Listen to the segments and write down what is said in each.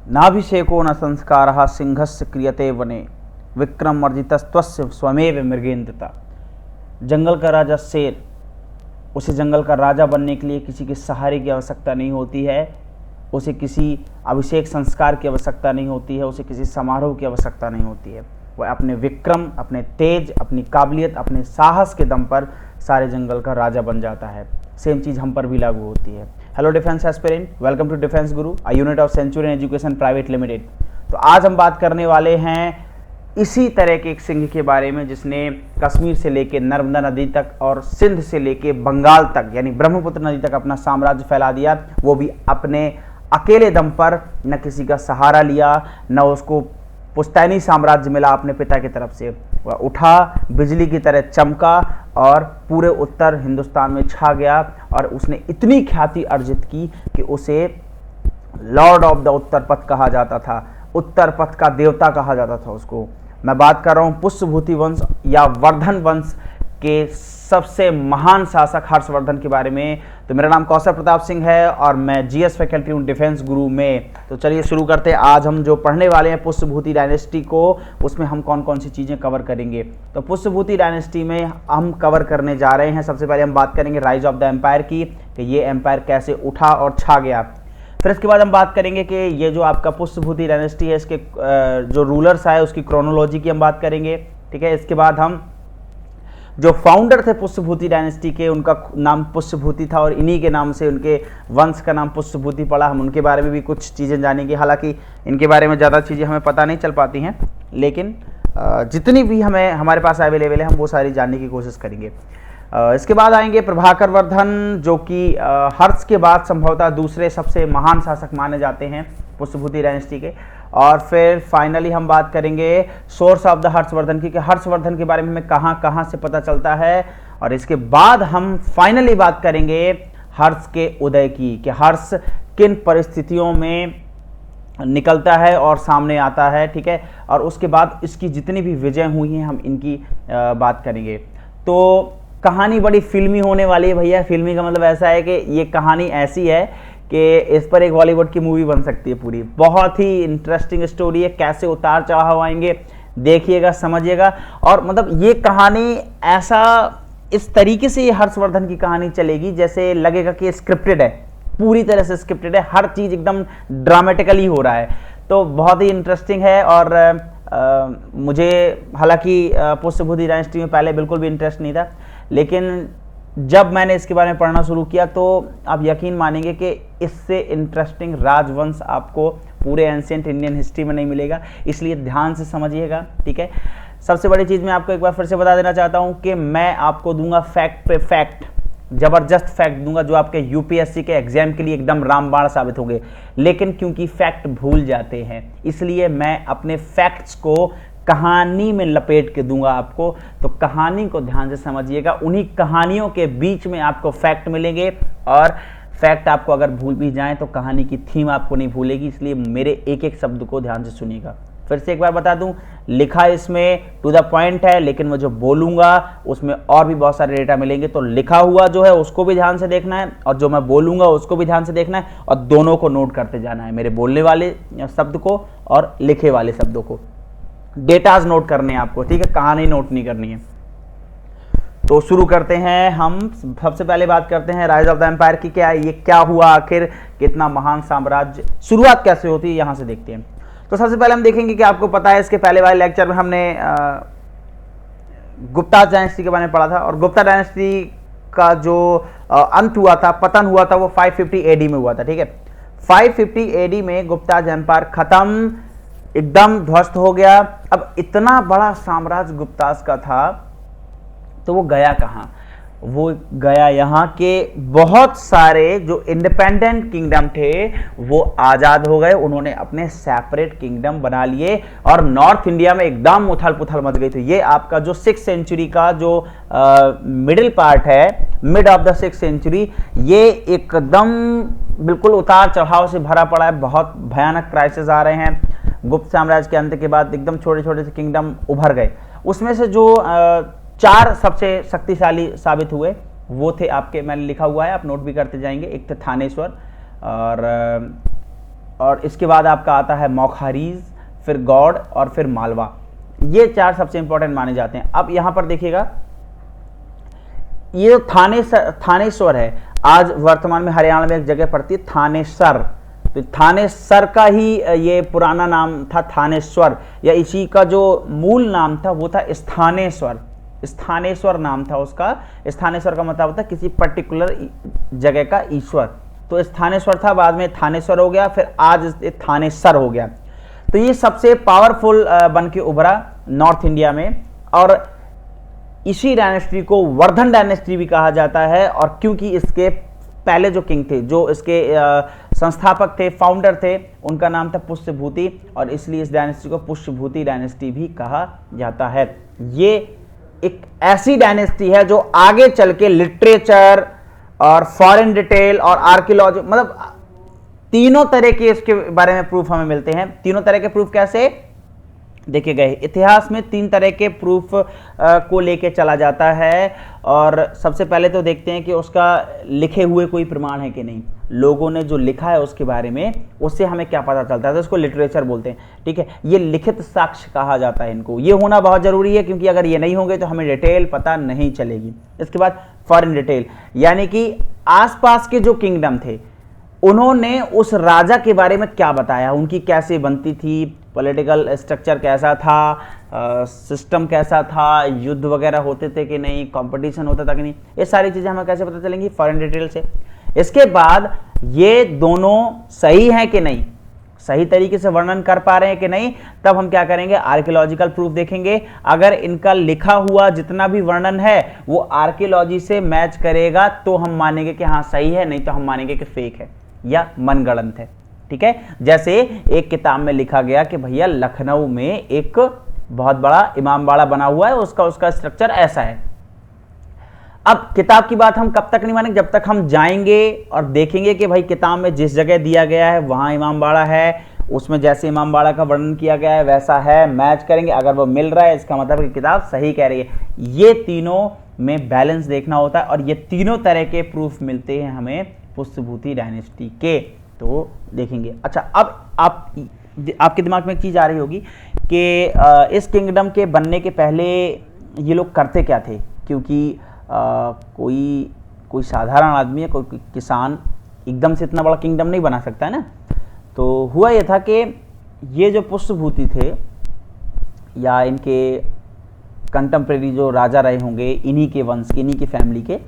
नाभिषेको न संस्कारः सिंहस्य क्रियते वने विक्रमर्जितस्त्वस्य स्वमेव मृगेन्द्रता। जंगल का राजा शेर, उसे जंगल का राजा बनने के लिए किसी के सहारे की आवश्यकता नहीं होती है, उसे किसी अभिषेक संस्कार की आवश्यकता नहीं होती है, उसे किसी समारोह की आवश्यकता नहीं होती है। वह अपने विक्रम, अपने तेज, अपनी काबिलियत, अपने साहस के दम पर सारे जंगल का राजा बन जाता है। सेम चीज़ हम पर भी लागू होती है। Hello defence aspirant, welcome to Defence Guru, a unit of Centurion Education Private Limited. तो आज हम बात करने वाले हैं इसी तरह के एक सिंह के बारे में जिसने कश्मीर से लेके नर्मदा नदी तक और सिंध से लेके बंगाल तक यानी ब्रह्मपुत्र नदी तक अपना साम्राज्य फैला दिया। वो भी अपने अकेले दम पर, न किसी का सहारा लिया, न उसको पुश्तैनी साम्राज्य मिला अपने पिता की तरफ से। वह उठा, बिजली की तरह चमका और पूरे उत्तर हिंदुस्तान में छा गया और उसने इतनी ख्याति अर्जित की कि उसे लॉर्ड ऑफ द उत्तर पथ कहा जाता था, उत्तर पथ का देवता कहा जाता था उसको। मैं बात कर रहा हूँ पुष्यभूति वंश या वर्धन वंश के सबसे महान शासक हर्षवर्धन के बारे में। तो मेरा नाम कौशल प्रताप सिंह है और मैं जीएस फैकल्टी हूँ डिफेंस गुरु में। तो चलिए शुरू करते हैं। आज हम जो पढ़ने वाले हैं पुष्यभूति डायनेस्टी को, उसमें हम कौन कौन सी चीज़ें कवर करेंगे। तो पुष्यभूति डायनेस्टी में हम कवर करने जा रहे हैं, सबसे पहले हम बात करेंगे राइज ऑफ द एम्पायर की, कि ये एम्पायर कैसे उठा और छा गया। फिर इसके बाद हम बात करेंगे कि ये जो आपका पुष्यभूति डायनेस्टी है, इसके जो रूलर्स आए उसकी क्रोनोलॉजी की हम बात करेंगे, ठीक है। इसके बाद हम जो फाउंडर थे पुष्यभूति डायनेस्टी के, उनका नाम पुष्यभूति था और इन्हीं के नाम से उनके वंश का नाम पुष्यभूति पड़ा। हम उनके बारे में भी कुछ चीज़ें जानेंगे। हालांकि इनके बारे में ज़्यादा चीज़ें हमें पता नहीं चल पाती हैं, लेकिन जितनी भी हमारे पास अवेलेबल है हम वो सारी जानने की कोशिश करेंगे। इसके बाद आएंगे प्रभाकर वर्धन, जो कि हर्ष के बाद संभवतः दूसरे सबसे महान शासक माने जाते हैं पुष्यभूति डायनेस्टी के। और फिर फाइनली हम बात करेंगे सोर्स ऑफ द हर्षवर्धन की, कि हर्षवर्धन के बारे में हमें कहाँ से पता चलता है। और इसके बाद हम फाइनली बात करेंगे हर्ष के उदय की, कि हर्ष किन परिस्थितियों में निकलता है और सामने आता है, ठीक है। और उसके बाद इसकी जितनी भी विजय हुई हैं हम इनकी बात करेंगे। तो कहानी बड़ी फिल्मी होने वाली है भैया। फिल्मी का मतलब ऐसा है कि ये कहानी ऐसी है कि इस पर एक बॉलीवुड की मूवी बन सकती है पूरी। बहुत ही इंटरेस्टिंग स्टोरी है, कैसे उतार चढ़ाव आएंगे देखिएगा, समझिएगा। और मतलब ये कहानी ऐसा इस तरीके से ये हर्षवर्धन की कहानी चलेगी जैसे लगेगा कि स्क्रिप्टेड है, पूरी तरह से स्क्रिप्टेड है, हर चीज़ एकदम ड्रामेटिकली हो रहा है। तो बहुत ही इंटरेस्टिंग है। और मुझे हालांकि पुष्यभूति डायनेस्टी में पहले बिल्कुल भी इंटरेस्ट नहीं था, लेकिन जब मैंने इसके बारे में पढ़ना शुरू किया तो आप यकीन मानेंगे कि इससे इंटरेस्टिंग राजवंश आपको पूरे एंशिएंट इंडियन हिस्ट्री में नहीं मिलेगा। इसलिए ध्यान से समझिएगा, ठीक है। सबसे बड़ी चीज़ मैं आपको एक बार फिर से बता देना चाहता हूं कि मैं आपको दूंगा फैक्ट पे फैक्ट, जबरदस्त फैक्ट दूंगा जो आपके यूपीएससी के एग्जाम के लिए एकदम रामबाण साबित होंगे। लेकिन क्योंकि फैक्ट भूल जाते हैं, इसलिए मैं अपने फैक्ट्स को कहानी में लपेट के दूंगा आपको। तो कहानी को ध्यान से समझिएगा, उन्हीं कहानियों के बीच में आपको फैक्ट मिलेंगे। और फैक्ट आपको अगर भूल भी जाएं तो कहानी की थीम आपको नहीं भूलेगी, इसलिए मेरे एक एक शब्द को ध्यान से सुनिएगा। फिर से एक बार बता दूं, लिखा इसमें टू द पॉइंट है, लेकिन मैं जो बोलूंगा उसमें और भी बहुत सारे डेटा मिलेंगे। तो लिखा हुआ जो है उसको भी ध्यान से देखना है और जो मैं बोलूंगा उसको भी ध्यान से देखना है, और दोनों को नोट करते जाना है, मेरे बोलने वाले शब्द को और लिखे वाले शब्दों को। डेटाज नोट करने हैं आपको, ठीक है, कहानी नोट नहीं करनी है। तो शुरू करते हैं। हम सबसे पहले बात करते हैं राइज ऑफ द एम्पायर की। क्या हुआ आखिर, कितना महान साम्राज्य, शुरुआत कैसे होती है, यहां से देखते हैं। तो सबसे पहले हम देखेंगे कि आपको पता है इसके पहले वाले लेक्चर में हमने गुप्ता डायनेस्टी के बारे में पढ़ा था। और गुप्ता डायनेस्टी का जो अंत हुआ था, पतन हुआ था, वो 550 एडी में हुआ था, ठीक है। 550 एडी में गुप्ता एम्पायर खत्म, एकदम ध्वस्त हो गया। अब इतना बड़ा साम्राज्य गुप्तास का था तो वो गया कहाँ? वो गया यहाँ के बहुत सारे जो इंडिपेंडेंट किंगडम थे वो आज़ाद हो गए, उन्होंने अपने सेपरेट किंगडम बना लिए और नॉर्थ इंडिया में एकदम उथल पुथल मच गई थी। ये आपका जो 6th सेंचुरी का जो मिडिल पार्ट है, mid of the 6th century, ये एकदम बिल्कुल उतार चढ़ाव से भरा पड़ा है। बहुत भयानक क्राइसिस आ रहे हैं। गुप्त साम्राज्य के अंत के बाद एकदम छोटे छोटे से किंगडम उभर गए। उसमें से जो 4 सबसे शक्तिशाली साबित हुए वो थे आपके, मैंने लिखा हुआ है, आप नोट भी करते जाएंगे। एक थे थानेश्वर, और और इसके बाद आपका आता है मौखारीज, फिर गौड़ और फिर मालवा। ये 4 सबसे इंपॉर्टेंट माने जाते हैं। अब यहां पर देखिएगा, ये थानेश्वर है, आज वर्तमान में हरियाणा में एक जगह पड़ती है थानेसर, तो थानेसर का ही ये पुराना नाम था थानेश्वर, या इसी का जो मूल नाम था वो था स्थानेश्वर। स्थानेश्वर नाम था उसका। स्थानेश्वर का मतलब होता है किसी पर्टिकुलर जगह का ईश्वर। तो स्थानेश्वर था, बाद में थानेश्वर हो गया, फिर आज थानेसर हो गया। तो ये सबसे पावरफुल बन के उभरा नॉर्थ इंडिया में, और इसी डायनेस्टी को वर्धन डायनेस्टी भी कहा जाता है। और क्योंकि इसके पहले जो किंग थे, जो इसके संस्थापक थे, फाउंडर थे, उनका नाम था पुष्यभूति, और इसलिए इस डायनेस्टी को पुष्यभूति डायनेस्टी भी कहा जाता है। ये एक ऐसी डायनेस्टी है जो आगे चल के लिटरेचर और फॉरेन डिटेल और आर्कियोलॉजी, मतलब तीनों तरह के इसके बारे में प्रूफ हमें मिलते हैं। तीनों तरह के प्रूफ कैसे देखे गए? इतिहास में 3 तरह के प्रूफ को लेके चला जाता है। और सबसे पहले तो देखते हैं कि उसका लिखे हुए कोई प्रमाण है कि नहीं। लोगों ने जो लिखा है उसके बारे में, उससे हमें क्या पता चलता है, तो इसको लिटरेचर बोलते हैं। ठीक है, ये लिखित साक्ष्य कहा जाता है इनको। ये होना बहुत जरूरी है, क्योंकि अगर ये नहीं होंगे तो हमें डिटेल पता नहीं चलेगी। इसके बाद फॉरेन डिटेल, यानी कि आसपास के जो किंगडम थे उन्होंने उस राजा के बारे में क्या बताया, उनकी कैसे बनती थी, पॉलिटिकल स्ट्रक्चर कैसा था, सिस्टम कैसा था, युद्ध वगैरह होते थे कि नहीं, कंपटीशन होता था कि नहीं, ये सारी चीज़ें हमें कैसे पता चलेंगी? फॉरेन डिटेल से। इसके बाद ये दोनों सही हैं कि नहीं, सही तरीके से वर्णन कर पा रहे हैं कि नहीं, तब हम क्या करेंगे? आर्कियोलॉजिकल प्रूफ देखेंगे। अगर इनका लिखा हुआ जितना भी वर्णन है वो आर्कियोलॉजी से मैच करेगा तो हम मानेंगे कि हाँ सही है, नहीं तो हम मानेंगे कि फेक है या मनगढ़ंत है। ठीक है, जैसे एक किताब में लिखा गया कि भैया लखनऊ में एक बहुत बड़ा इमामबाड़ा बना हुआ है, उसका स्ट्रक्चर ऐसा है। अब किताब की बात हम कब तक नहीं मानेंगे? जब तक हम जाएंगे और देखेंगे कि भाई किताब में जिस जगह दिया गया है वहां इमामबाड़ा है, उसमें जैसे इमामबाड़ा का वर्णन किया गया है वैसा है, मैच करेंगे। अगर वो मिल रहा है इसका मतलब कि किताब सही कह रही है। ये तीनों में बैलेंस देखना होता है, और ये तीनों तरह के प्रूफ मिलते हैं हमें पुष्यभूति डायनेस्टी के, तो देखेंगे। अच्छा, अब आपके दिमाग में एक चीज़ आ रही होगी कि इस किंगडम के बनने के पहले ये लोग करते क्या थे, क्योंकि कोई साधारण आदमी है, कोई किसान एकदम से इतना बड़ा किंगडम नहीं बना सकता है ना। तो हुआ ये था कि ये जो पुष्यभूति थे या इनके कंटेम्प्रेरी जो राजा रहे होंगे इन्हीं के वंश के, इन्हीं की फैमिली के,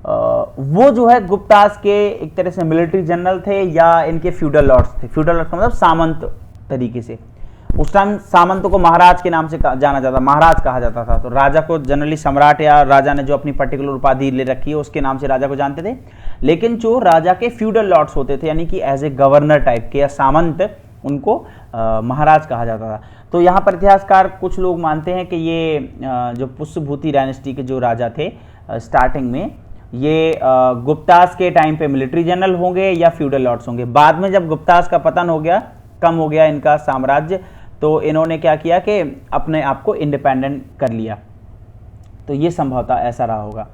वो जो है गुप्तास के एक तरह से मिलिट्री जनरल थे या इनके फ्यूडल लॉर्ड्स थे। फ्यूडल लॉर्ड्स का मतलब सामंत तरीके से। उस टाइम सामंतों को महाराज के नाम से जाना जाता, महाराज कहा जाता था। तो राजा को जनरली सम्राट या राजा ने जो अपनी पर्टिकुलर उपाधि ले रखी है उसके नाम से राजा को जानते थे। लेकिन जो राजा के फ्यूडल लॉर्ड्स होते थे, यानी कि एज ए गवर्नर टाइप के या सामंत, उनको महाराज कहा जाता था। तो यहाँ पर इतिहासकार कुछ लोग मानते हैं कि ये जो पुष्यभूति डायनेस्टी के जो राजा थे स्टार्टिंग में, ये गुप्तास के टाइम पे मिलिट्री जनरल होंगे या फ्यूडल लॉर्ड्स होंगे। बाद में जब गुप्तास का पतन हो गया, कम हो गया इनका साम्राज्य, तो इन्होंने क्या किया कि अपने आप को इंडिपेंडेंट कर लिया। तो ये संभवतः ऐसा रहा होगा।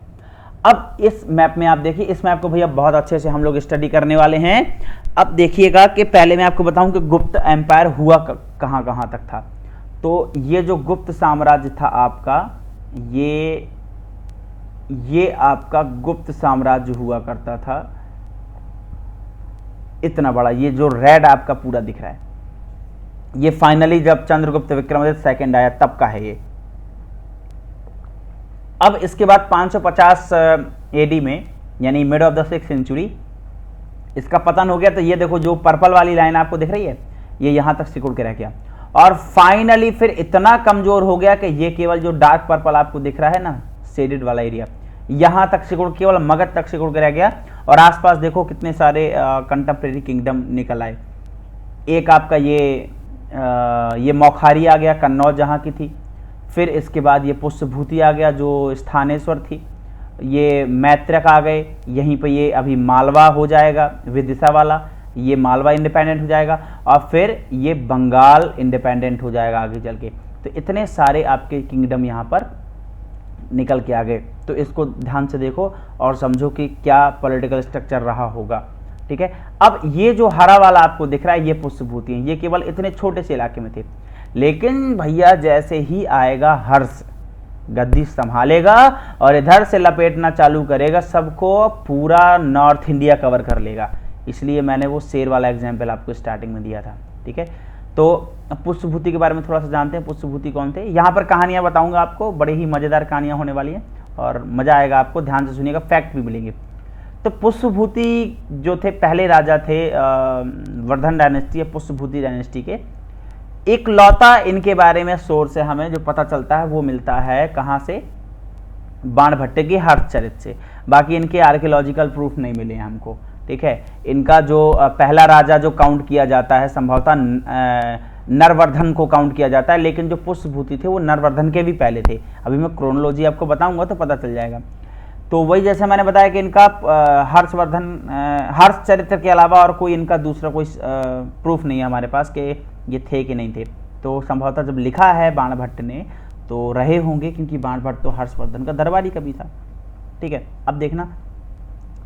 अब इस मैप में आप देखिए, इस मैप को भैया बहुत अच्छे से हम लोग स्टडी करने वाले हैं। अब देखिएगा कि पहले मैं आपको बताऊं कि गुप्त एम्पायर हुआ कहाँ कहाँ तक था। तो ये जो गुप्त साम्राज्य था आपका, ये आपका गुप्त साम्राज्य हुआ करता था, इतना बड़ा। ये जो रेड आपका पूरा दिख रहा है, ये फाइनली जब चंद्रगुप्त विक्रमादित्य सेकंड आया तब का है ये। अब इसके बाद 550 एडी में, यानी mid of the 6th century, इसका पतन हो गया। तो ये देखो जो पर्पल वाली लाइन आपको दिख रही है, ये यहां तक सिकुड़ के रह गया। और फाइनली फिर इतना कमजोर हो गया कि ये केवल जो डार्क पर्पल आपको दिख रहा है ना, शेडेड वाला एरिया, यहां तक सिकुड़, केवल मगध तक सिकुड़ के रह गया। और आसपास देखो कितने सारे कंटेम्प्रेरी किंगडम निकल आए। एक आपका ये मौखारी आ गया, कन्नौज जहाँ की थी। फिर इसके बाद ये पुष्यभूति आ गया जो स्थानेश्वर थी। ये मैत्रक आ गए, यहीं पे ये अभी मालवा हो जाएगा, विदिशा वाला, ये मालवा इंडिपेंडेंट हो जाएगा। और फिर ये बंगाल इंडिपेंडेंट हो जाएगा आगे चल के। तो इतने सारे आपके किंगडम यहाँ पर निकल के आ गए। तो इसको ध्यान से देखो और समझो कि क्या पॉलिटिकल स्ट्रक्चर रहा होगा। ठीक है। अब ये जो हरा वाला आपको दिख रहा है ये पुष्पभूति है, ये केवल इतने छोटे से इलाके में थे। लेकिन भैया जैसे ही आएगा हर्ष, गद्दी संभालेगा और इधर से लपेटना चालू करेगा, सबको पूरा नॉर्थ इंडिया कवर कर लेगा। इसलिए मैंने वो शेर वाला एग्जाम्पल आपको स्टार्टिंग में दिया था, ठीक है। तो पुष्पभूति के बारे में थोड़ा सा जानते हैं, पुष्पभूति कौन थे। यहाँ पर कहानियाँ बताऊंगा आपको, बड़े ही मज़ेदार कहानियाँ होने वाली हैं और मज़ा आएगा आपको, ध्यान से सुनिएगा, फैक्ट भी मिलेंगे। तो पुष्पभूति जो थे पहले राजा थे वर्धन डायनेस्टी या पुष्पभूति डायनेस्टी के। एक लौता इनके बारे में सोर्स से हमें जो पता चलता है वो मिलता है कहाँ से, बाणभट्ट की हर्षचरित से। बाकी इनके आर्कियोलॉजिकल प्रूफ नहीं मिले हमको, ठीक है। इनका जो पहला राजा जो काउंट किया जाता है संभवतः नरवर्धन को काउंट किया जाता है, लेकिन जो पुष्पभूति थे वो नरवर्धन के भी पहले थे। अभी मैं क्रोनोलॉजी आपको बताऊंगा तो पता चल जाएगा। तो वही जैसे मैंने बताया कि इनका हर्षचरित्र के अलावा और कोई इनका दूसरा कोई प्रूफ नहीं है हमारे पास कि ये थे कि नहीं थे। तो संभवतः जब लिखा है बाणभट्ट ने तो रहे होंगे, क्योंकि बाणभट्ट तो हर्षवर्धन का दरबारी कवि था, ठीक है। अब देखना,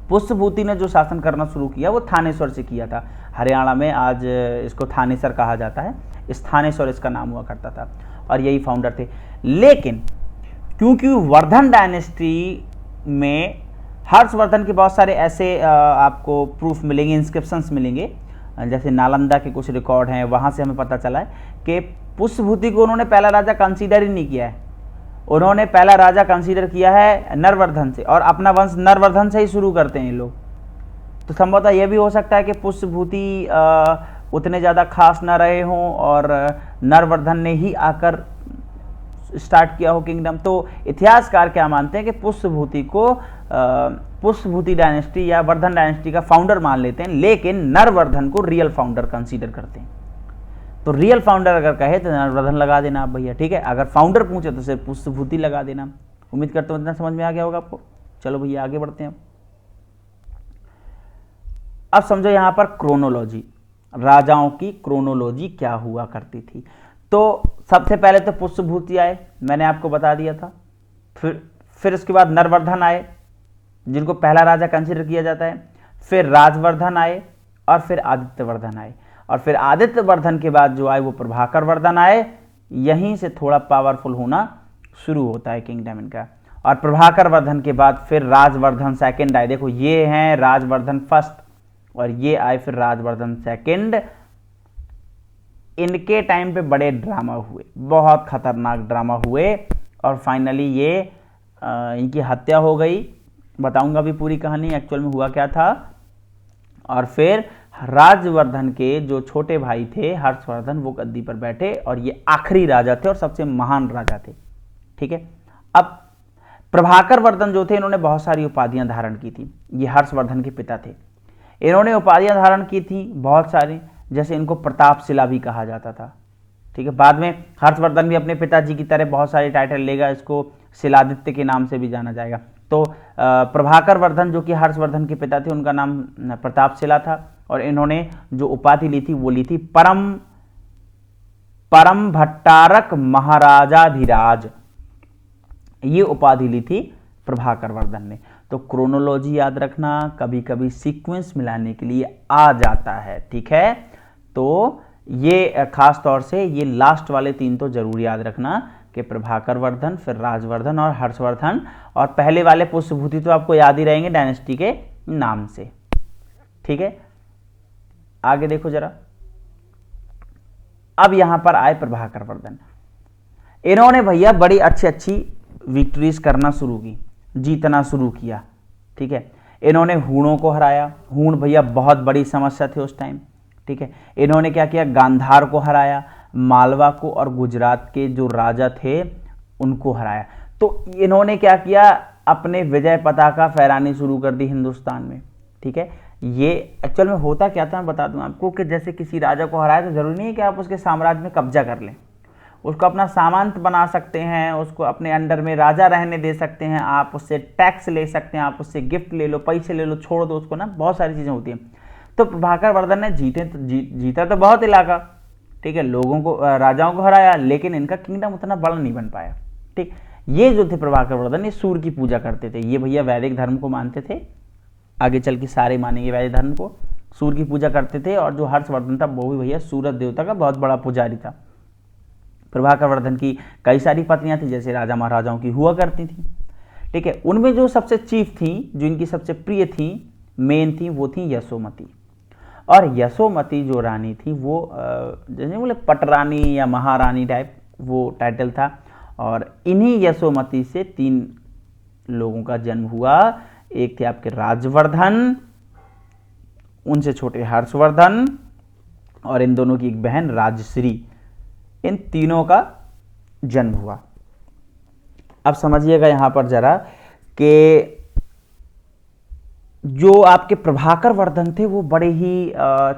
पुष्पभूति ने जो शासन करना शुरू किया वो थानेश्वर से किया था। हरियाणा में आज इसको थानेसर कहा जाता है, इस थानेश्वर इसका नाम हुआ करता था और यही फाउंडर थे। लेकिन क्योंकि वर्धन डायनेस्टी में हर्षवर्धन के बहुत सारे ऐसे आपको प्रूफ मिलेंगे, इंस्क्रिप्शंस मिलेंगे, जैसे नालंदा के कुछ रिकॉर्ड हैं, वहाँ से हमें पता चला है कि पुष्पभूति को उन्होंने पहला राजा कंसीडर ही नहीं किया है। उन्होंने पहला राजा कंसीडर किया है नरवर्धन से, और अपना वंश नरवर्धन से ही शुरू करते हैं लोग। तो संभवतः यह भी हो सकता है कि पुष्पभूति उतने ज़्यादा खास ना रहे हों और नरवर्धन ने ही आकर स्टार्ट किया हो किंगडम। तो इतिहासकार क्या मानते हैं कि पुष्पभूति को पुष्पभूति डायनेस्टी या वर्धन डायनेस्टी का फाउंडर मान लेते हैं, लेकिन नरवर्धन को रियल फाउंडर कंसीडर करते हैं। तो रियल फाउंडर अगर कहे तो नरवर्धन लगा देना आप भैया, ठीक है। अगर फाउंडर पूछे तो सिर्फ पुष्पभूति लगा देना। उम्मीद करता हूँ इतना समझ में आ गया होगा आपको। चलो भैया आगे बढ़ते हैं। अब समझो यहाँ पर क्रोनोलॉजी, राजाओं की क्रोनोलॉजी क्या हुआ करती थी। तो सबसे पहले तो पुष्पभूति आए, मैंने आपको बता दिया था। फिर उसके बाद नरवर्धन आए, जिनको पहला राजा कंसीडर किया जाता है। फिर राजवर्धन आए और फिर आदित्यवर्धन आए, और फिर आदित्यवर्धन के बाद जो आए वो प्रभाकर वर्धन आए। यहीं से थोड़ा पावरफुल होना शुरू होता है किंगडम इनका। और प्रभाकर वर्धन के बाद फिर राजवर्धन सेकंड आए। देखो ये हैं राजवर्धन फर्स्ट और ये आए फिर राजवर्धन सेकंड। इनके टाइम पे बड़े ड्रामा हुए, बहुत खतरनाक ड्रामा हुए, और फाइनली ये इनकी हत्या हो गई। बताऊंगा भी पूरी कहानी एक्चुअल में हुआ क्या था। और फिर राजवर्धन के जो छोटे भाई थे हर्षवर्धन, वो गद्दी पर बैठे और ये आखिरी राजा थे और सबसे महान राजा थे, ठीक है। अब प्रभाकर वर्धन जो थे इन्होंने बहुत सारी उपाधियां धारण की थी। ये हर्षवर्धन के पिता थे, इन्होंने उपाधियां धारण की थी बहुत सारी, जैसे इनको प्रतापशिला भी कहा जाता था, ठीक है। बाद में हर्षवर्धन भी अपने पिताजी की तरह बहुत सारे टाइटल लेगा, इसको शिलादित्य के नाम से भी जाना जाएगा। तो प्रभाकर वर्धन जो कि हर्षवर्धन के पिता थे उनका नाम प्रतापशिला था, और इन्होंने जो उपाधि ली थी वो ली थी परम भट्टारक महाराजाधिराज। ये उपाधि ली थी प्रभाकर वर्धन ने। तो क्रोनोलॉजी याद रखना, कभी कभी सीक्वेंस मिलाने के लिए आ जाता है, ठीक है। तो ये खास तौर से ये लास्ट वाले तीन तो जरूर याद रखना कि प्रभाकर वर्धन, फिर राजवर्धन और हर्षवर्धन, और पहले वाले पुष्पभूति तो आपको याद ही रहेंगे डायनेस्टी के नाम से, ठीक है। आगे देखो जरा। अब यहां पर आए प्रभाकर वर्धन। इन्होंने भैया बड़ी अच्छी अच्छी विक्ट्रीज करना शुरू की, जीतना शुरू किया, ठीक है। इन्होंने हूणों को हराया। हूण भैया बहुत बड़ी समस्या थे उस टाइम, ठीक है। इन्होंने क्या किया, गांधार को हराया, मालवा को, और गुजरात के जो राजा थे उनको हराया। तो इन्होंने क्या किया, अपने विजय पताका फहरानी शुरू कर दी हिंदुस्तान में, ठीक है। ये एक्चुअल में होता क्या था मैं बता दूं आपको, कि जैसे किसी राजा को हराया तो जरूरी नहीं है कि आप उसके साम्राज्य में कब्जा कर लें, उसको अपना सामंत बना सकते हैं, उसको अपने अंडर में राजा रहने दे सकते हैं, आप उससे टैक्स ले सकते हैं, आप उससे गिफ्ट ले लो, पैसे ले लो, छोड़ दो उसको ना, बहुत सारी चीज़ें होती हैं। तो प्रभाकर वर्धन ने जीता तो बहुत इलाका, ठीक है, लोगों को, राजाओं को हराया, लेकिन इनका किंगडम उतना बड़ा नहीं बन पाया, ठीक। ये जो थे प्रभाकर वर्धन, ये सूर्य की पूजा करते थे। ये भैया वैदिक धर्म को मानते थे, आगे चल के सारे मानेंगे वैदिक धर्म को। सूर्य की पूजा करते थे, और जो हर्षवर्धन था वो भी भैया सूरज देवता का बहुत बड़ा पुजारी था। प्रभाकर वर्धन की कई सारी पत्नियां थी, जैसे राजा महाराजाओं की हुआ करती थी, ठीक है। उनमें जो सबसे चीफ थी, जो इनकी सबसे प्रिय थी, मेन थी, वो थी यशोमती। और यशोमती जो रानी थी वो जैसे बोले पटरानी या महारानी टाइप वो टाइटल था। और इन्हीं यशोमती से 3 लोगों का जन्म हुआ। एक थे आपके राजवर्धन, उनसे छोटे हर्षवर्धन, और इन दोनों की एक बहन राजश्री। इन तीनों का जन्म हुआ। अब समझिएगा यहां पर जरा कि जो आपके प्रभाकर वर्धन थे वो बड़े ही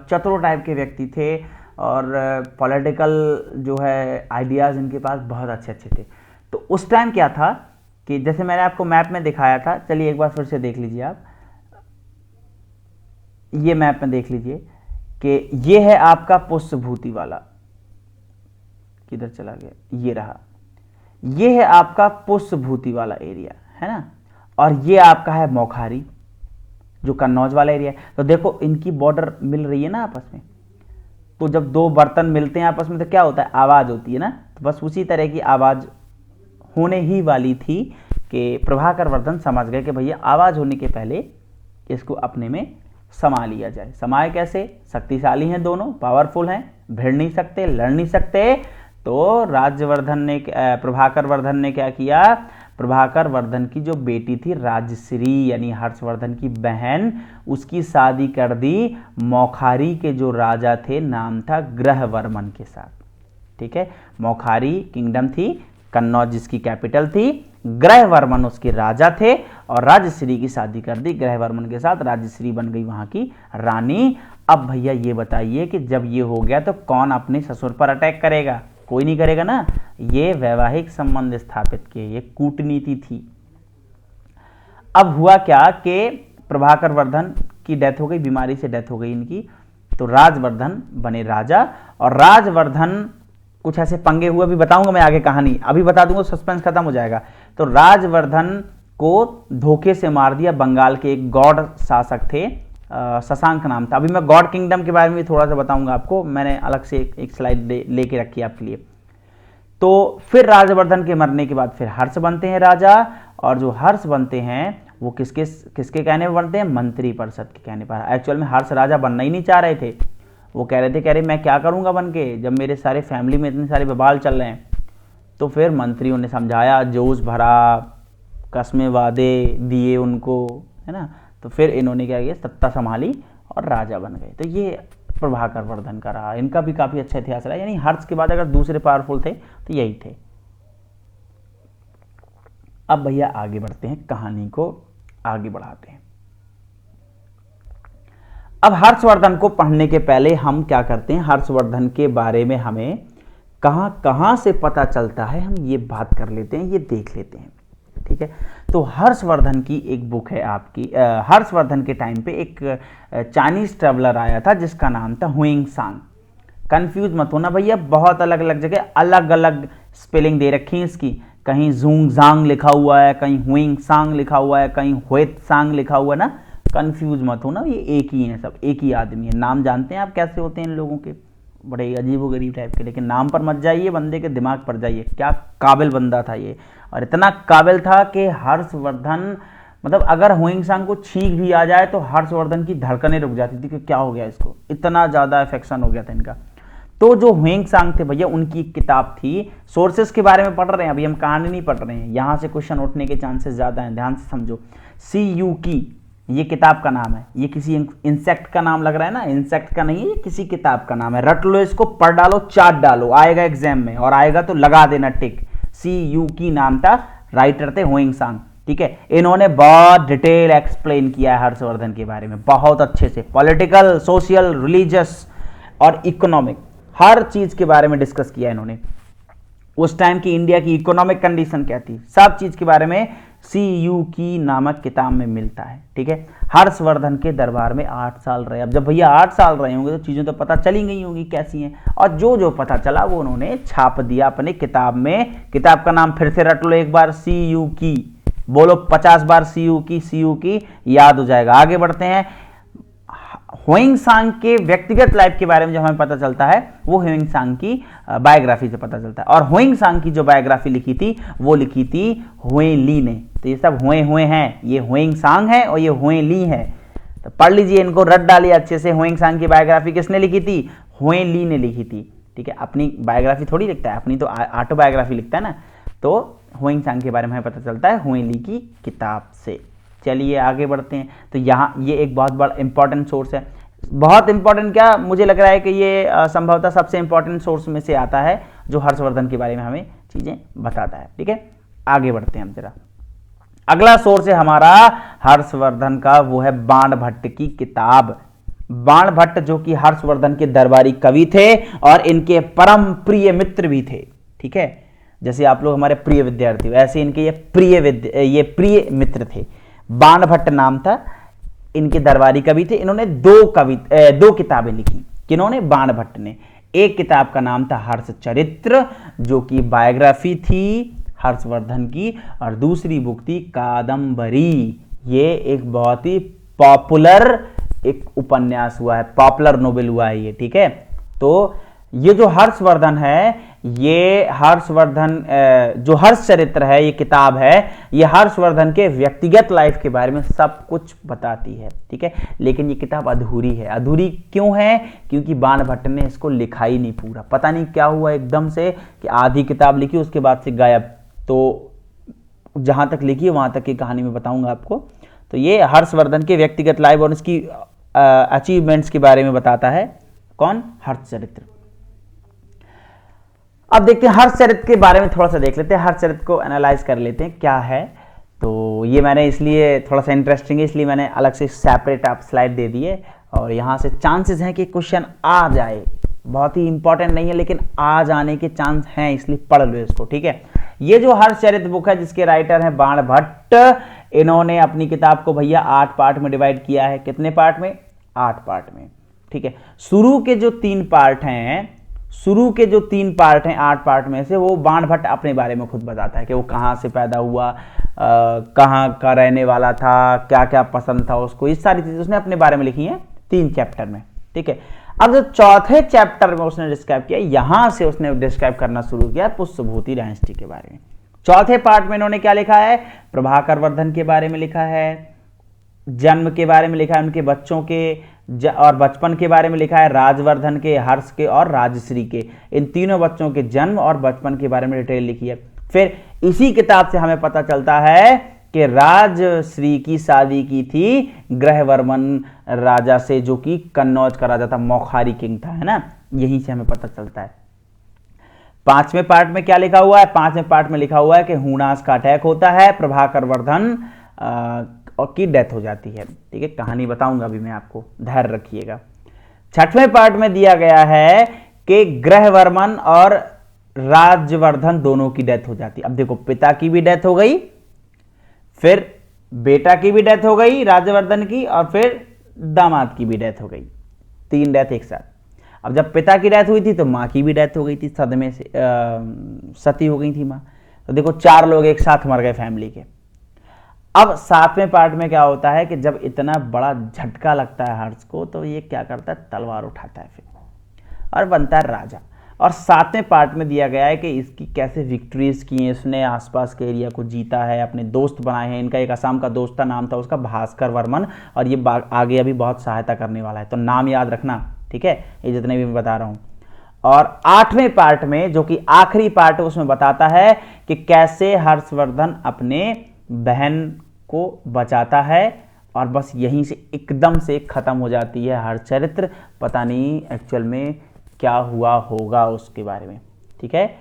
चतुर टाइप के व्यक्ति थे, और पॉलिटिकल जो है आइडियाज़ इनके पास बहुत अच्छे अच्छे थे। तो उस टाइम क्या था कि जैसे मैंने आपको मैप में दिखाया था, चलिए एक बार फिर से देख लीजिए आप, ये मैप में देख लीजिए कि ये है आपका पुष्पभूति वाला, किधर चला गया, ये रहा, ये है आपका पुष्पभूति वाला एरिया, है ना। और ये आपका है मौखारी, जो कन्नौज वाला एरिया है। तो देखो इनकी बॉर्डर मिल रही है ना आपस में, तो जब 2 बर्तन मिलते हैं आपस में तो क्या होता है, आवाज़ होती है ना। तो बस उसी तरह की आवाज़ होने ही वाली थी कि प्रभाकर वर्धन समझ गए कि भैया आवाज़ होने के पहले इसको अपने में समा लिया जाए। समाए कैसे, शक्तिशाली हैं दोनों, पावरफुल हैं, भिड़ नहीं सकते, लड़ नहीं सकते। तो प्रभाकर वर्धन ने क्या किया, प्रभाकर वर्धन की जो बेटी थी राजश्री यानी हर्षवर्धन की बहन, उसकी शादी कर दी मौखारी के जो राजा थे, नाम था ग्रहवर्मन के साथ, ठीक है। मौखारी किंगडम थी, कन्नौज जिसकी कैपिटल थी, ग्रहवर्मन उसके राजा थे, और राजश्री की शादी कर दी ग्रहवर्मन के साथ, राजश्री बन गई वहां की रानी। अब भैया ये बताइए कि जब ये हो गया तो कौन अपने ससुर पर अटैक करेगा, कोई नहीं करेगा ना। ये वैवाहिक संबंध स्थापित किए, ये कूटनीति थी। अब हुआ क्या कि प्रभाकर वर्धन की डेथ हो गई, बीमारी से डेथ हो गई इनकी, तो राजवर्धन बने राजा। और राजवर्धन कुछ ऐसे पंगे हुए, भी बताऊंगा मैं आगे कहानी, अभी बता दूंगा सस्पेंस खत्म हो जाएगा। तो राजवर्धन को धोखे से मार दिया बंगाल के एक गौड़ शासक थे, शशांक नाम था। अभी मैं गॉड किंगडम के बारे में भी थोड़ा सा बताऊंगा आपको, मैंने अलग से एक स्लाइड लेके रखी है आपके लिए। तो फिर राजवर्धन के मरने के बाद फिर हर्ष बनते हैं राजा, और जो हर्ष बनते हैं वो किसके कहने पर बनते हैं, मंत्री परिषद के कहने पर। एक्चुअल में हर्ष राजा बनना ही नहीं चाह रहे थे, वो कह रहे मैं क्या करूंगा बन के, जब मेरे सारे फैमिली में इतने सारे बवाल चल रहे हैं। तो फिर मंत्रियों ने समझाया, जोश भरा, कस्में वादे दिए उनको, है ना। तो फिर इन्होंने क्या किया, सत्ता संभाली और राजा बन गए। तो ये प्रभाकर वर्धन का रहा, इनका भी काफी अच्छा इतिहास रहा। यानी हर्ष के बाद अगर दूसरे पावरफुल थे तो यही थे। अब भैया आगे बढ़ते हैं, कहानी को आगे बढ़ाते हैं। अब हर्षवर्धन को पढ़ने के पहले हम क्या करते हैं, हर्षवर्धन के बारे में हमें कहां से पता चलता है, हम ये बात कर लेते हैं, ये देख लेते हैं, ठीक है। तो हर्षवर्धन की एक बुक है आपकी, हर्षवर्धन के टाइम पे एक चाइनीज ट्रेवलर आया था जिसका नाम था हुइंग सांग। कंफ्यूज मत होना भैया, बहुत अलग अलग जगह अलग अलग स्पेलिंग दे रखी है इसकी, कहीं जूंग जांग लिखा हुआ है, कहीं हुइंग सांग लिखा हुआ है, कहीं हुएत सांग लिखा हुआ है ना। कंफ्यूज मत होना, ये एक ही है, सब एक ही आदमी है। नाम जानते हैं आप कैसे होते हैं इन लोगों के, बड़े अजीबोगरीब टाइप के, लेकिन नाम पर मत जाइए, बंदे के दिमाग पर जाइए। क्या काबिल बंदा था ये, और इतना काबिल था कि हर्षवर्धन, मतलब अगर हुइंग सांग को छींक भी आ जाए तो हर्षवर्धन की धड़कनें रुक जाती थी कि क्या हो गया इसको, इतना ज़्यादा अफेक्शन हो गया था इनका। तो जो हुइंग सांग थे भैया, उनकी एक किताब थी, सोर्सेस के बारे में पढ़ रहे हैं अभी हम, कहानी नहीं पढ़ रहे हैं, यहाँ से क्वेश्चन उठने के चांसेस ज़्यादा हैं, ध्यान से समझो। CUKI ये किताब का नाम है, ये किसी इंसेक्ट का नाम लग रहा है ना, इंसेक्ट का नहीं है, ये किसी किताब का नाम है। रट लो इसको, पढ़ डालो, चाट डालो, आएगा एग्जाम में, और आएगा तो लगा देना टिक। CUKI नाम था, राइटर थे हुइंग सांग, ठीक है। इन्होंने बहुत डिटेल एक्सप्लेन किया है हर्षवर्धन के बारे में, बहुत अच्छे से, पॉलिटिकल, सोशल, रिलीजियस और इकोनॉमिक, हर चीज के बारे में डिस्कस किया इन्होंने। उस टाइम की इंडिया की इकोनॉमिक कंडीशन क्या थी, सब चीज के बारे में CUKI नामक किताब में मिलता है, ठीक है। हर्षवर्धन के दरबार में 8 साल रहे। अब जब भैया 8 साल रहे होंगे तो चीज़ें तो पता चली गई होंगी कैसी हैं, और जो जो पता चला वो उन्होंने छाप दिया अपने किताब में। किताब का नाम फिर से रट लो एक बार, CUKI, बोलो 50 बार CUKI, CUKI, याद हो जाएगा। आगे बढ़ते हैं। ह्वेंग सांग के व्यक्तिगत लाइफ के बारे में जो हमें पता चलता है वो ह्वेंग सांग की बायोग्राफी से पता चलता है। और ह्वेंग सांग की जो बायोग्राफी लिखी थी वो लिखी थी हुए ली ने। तो ये सब हुए हैं, ये ह्वेंग सांग है और ये हुए ली है। तो पढ़ लीजिए, इनको रट डालिए अच्छे से। ह्वेंग सांग की बायोग्राफी किसने लिखी थी? हुए ली ने लिखी थी। ठीक है, अपनी बायोग्राफी थोड़ी लिखता है, अपनी तो ऑटोबायोग्राफी लिखता है ना। तो ह्वेंग सांग के बारे में हमें पता चलता है हुए ली की किताब से। चलिए आगे बढ़ते हैं। तो यहाँ ये एक बहुत बड़ा इंपॉर्टेंट सोर्स है। बहुत इंपॉर्टेंट क्या, मुझे लग रहा है कि ये संभवतः सबसे इंपॉर्टेंट सोर्स में से आता है जो हर्षवर्धन के बारे में हमें चीजें बताता है। ठीक है, आगे बढ़ते हैं हम जरा। अगला सोर्स है हमारा हर्षवर्धन का, वो है बाणभट्ट की किताब। बाणभट्ट जो कि हर्षवर्धन के दरबारी कवि थे और इनके परम प्रिय मित्र भी थे। ठीक है, जैसे आप लोग हमारे प्रिय विद्यार्थी, वैसे इनके ये प्रिय मित्र थे। बाणभट्ट नाम था, इनके दरबारी कवि थे। इन्होंने दो किताबें लिखी। किन्होंने? बाणभट्ट ने। एक किताब का नाम था हर्षचरित्र जो कि बायोग्राफी थी हर्षवर्धन की, और दूसरी बुक थी कादंबरी। ये एक बहुत ही पॉपुलर एक उपन्यास हुआ है, पॉपुलर नोवेल हुआ है ये। ठीक है, तो ये जो हर्षवर्धन है, ये हर्षवर्धन जो हर्षचरित्र है, ये किताब है, ये हर्षवर्धन के व्यक्तिगत लाइफ के बारे में सब कुछ बताती है। ठीक है, लेकिन ये किताब अधूरी है। अधूरी क्यों है? क्योंकि बाणभट्ट ने इसको लिखा ही नहीं पूरा। पता नहीं क्या हुआ एकदम से कि आधी किताब लिखी उसके बाद से गायब। तो जहां तक लिखी है वहां तक की कहानी में बताऊंगा आपको। तो ये हर्षवर्धन के व्यक्तिगत लाइफ और इसकी अचीवमेंट्स के बारे में बताता है। कौन? हर्षचरित्र। अब देखते हैं हर्षचरित्र के बारे में, थोड़ा सा देख लेते हैं, हर्षचरित्र को एनालाइज कर लेते हैं क्या है। तो ये मैंने इसलिए थोड़ा सा इंटरेस्टिंग है इसलिए मैंने अलग से सेपरेट आप स्लाइड दे दिए, और यहाँ से चांसेस हैं कि क्वेश्चन आ जाए। बहुत ही इंपॉर्टेंट नहीं है लेकिन आ जाने के चांस हैं, इसलिए पढ़ लो इसको। ठीक है, ये जो हर्षचरित्र बुक है जिसके राइटर हैं बाणभट्ट, इन्होंने अपनी किताब को भैया 8 पार्ट में डिवाइड किया है। कितने पार्ट में? 8 पार्ट में। ठीक है, शुरू के जो 3 पार्ट हैं, 8 पार्ट में से वो बाणभट्ट अपने बारे में खुद बताता है कि वो कहाँ से पैदा हुआ, कहाँ का रहने वाला था, क्या क्या पसंद था उसको, ये सारी चीजें उसने अपने बारे में लिखी हैं 3 चैप्टर में। ठीक है, अब जो चौथे चैप्टर में उसने डिस्क्राइब किया, यहां से उसने डिस्क्राइब करना शुरू किया पुष्पभूति डायनेस्टी के बारे में। चौथे पार्ट में इन्होंने क्या लिखा है? प्रभाकर वर्धन के बारे में लिखा है, जन्म के बारे में लिखा है, उनके बच्चों के और बचपन के बारे में लिखा है, राजवर्धन के, हर्ष के और राजश्री के, इन तीनों बच्चों के जन्म और बचपन के बारे में डिटेल लिखी है। फिर इसी किताब से हमें पता चलता है कि राजश्री की शादी की थी ग्रहवर्मन राजा से, जो कि कन्नौज का राजा था, मौखारी किंग था, है ना। यहीं से हमें पता चलता है। 5वें पार्ट में क्या लिखा हुआ है? 5वें पार्ट में लिखा हुआ है कि हुनास का अटैक होता है, प्रभाकर वर्धन की डेथ हो जाती है। ठीक है, कहानी बताऊंगा अभी मैं आपको, धैर्य रखिएगा। 6वें पार्ट में दिया गया है कि ग्रहवर्मन और राजवर्धन दोनों की डेथ हो जाती है। अब देखो, पिता की भी डेथ हो गई, फिर बेटा की भी डेथ हो गई राजवर्धन की, और फिर दामाद की भी डेथ हो गई। 3 डेथ एक साथ। अब जब पिता की डेथ हुई थी तो माँ की भी डेथ हो गई थी, सदमे से सती हो गई थी माँ। तो देखो 4 लोग एक साथ मर गए फैमिली के। अब 7वें पार्ट में क्या होता है कि जब इतना बड़ा झटका लगता है हर्ष को, तो ये क्या करता है? तलवार उठाता है फिर और बनता है राजा। और 7वें पार्ट में दिया गया है कि इसकी कैसे विक्ट्रीज की हैं, इसने आसपास के एरिया को जीता है, अपने दोस्त बनाए हैं। इनका एक असम का दोस्त था, नाम था उसका भास्कर वर्मन, और ये आगे अभी बहुत सहायता करने वाला है, तो नाम याद रखना। ठीक है, ये जितने भी मैं बता रहा हूँ। और 8वें पार्ट में, जो कि आखिरी पार्ट है, उसमें बताता है कि कैसे हर्षवर्धन अपने बहन को बचाता है, और बस यहीं से एकदम से खत्म हो जाती है हर्षचरित्र। पता नहीं एक्चुअल में क्या हुआ होगा उसके बारे में। ठीक है,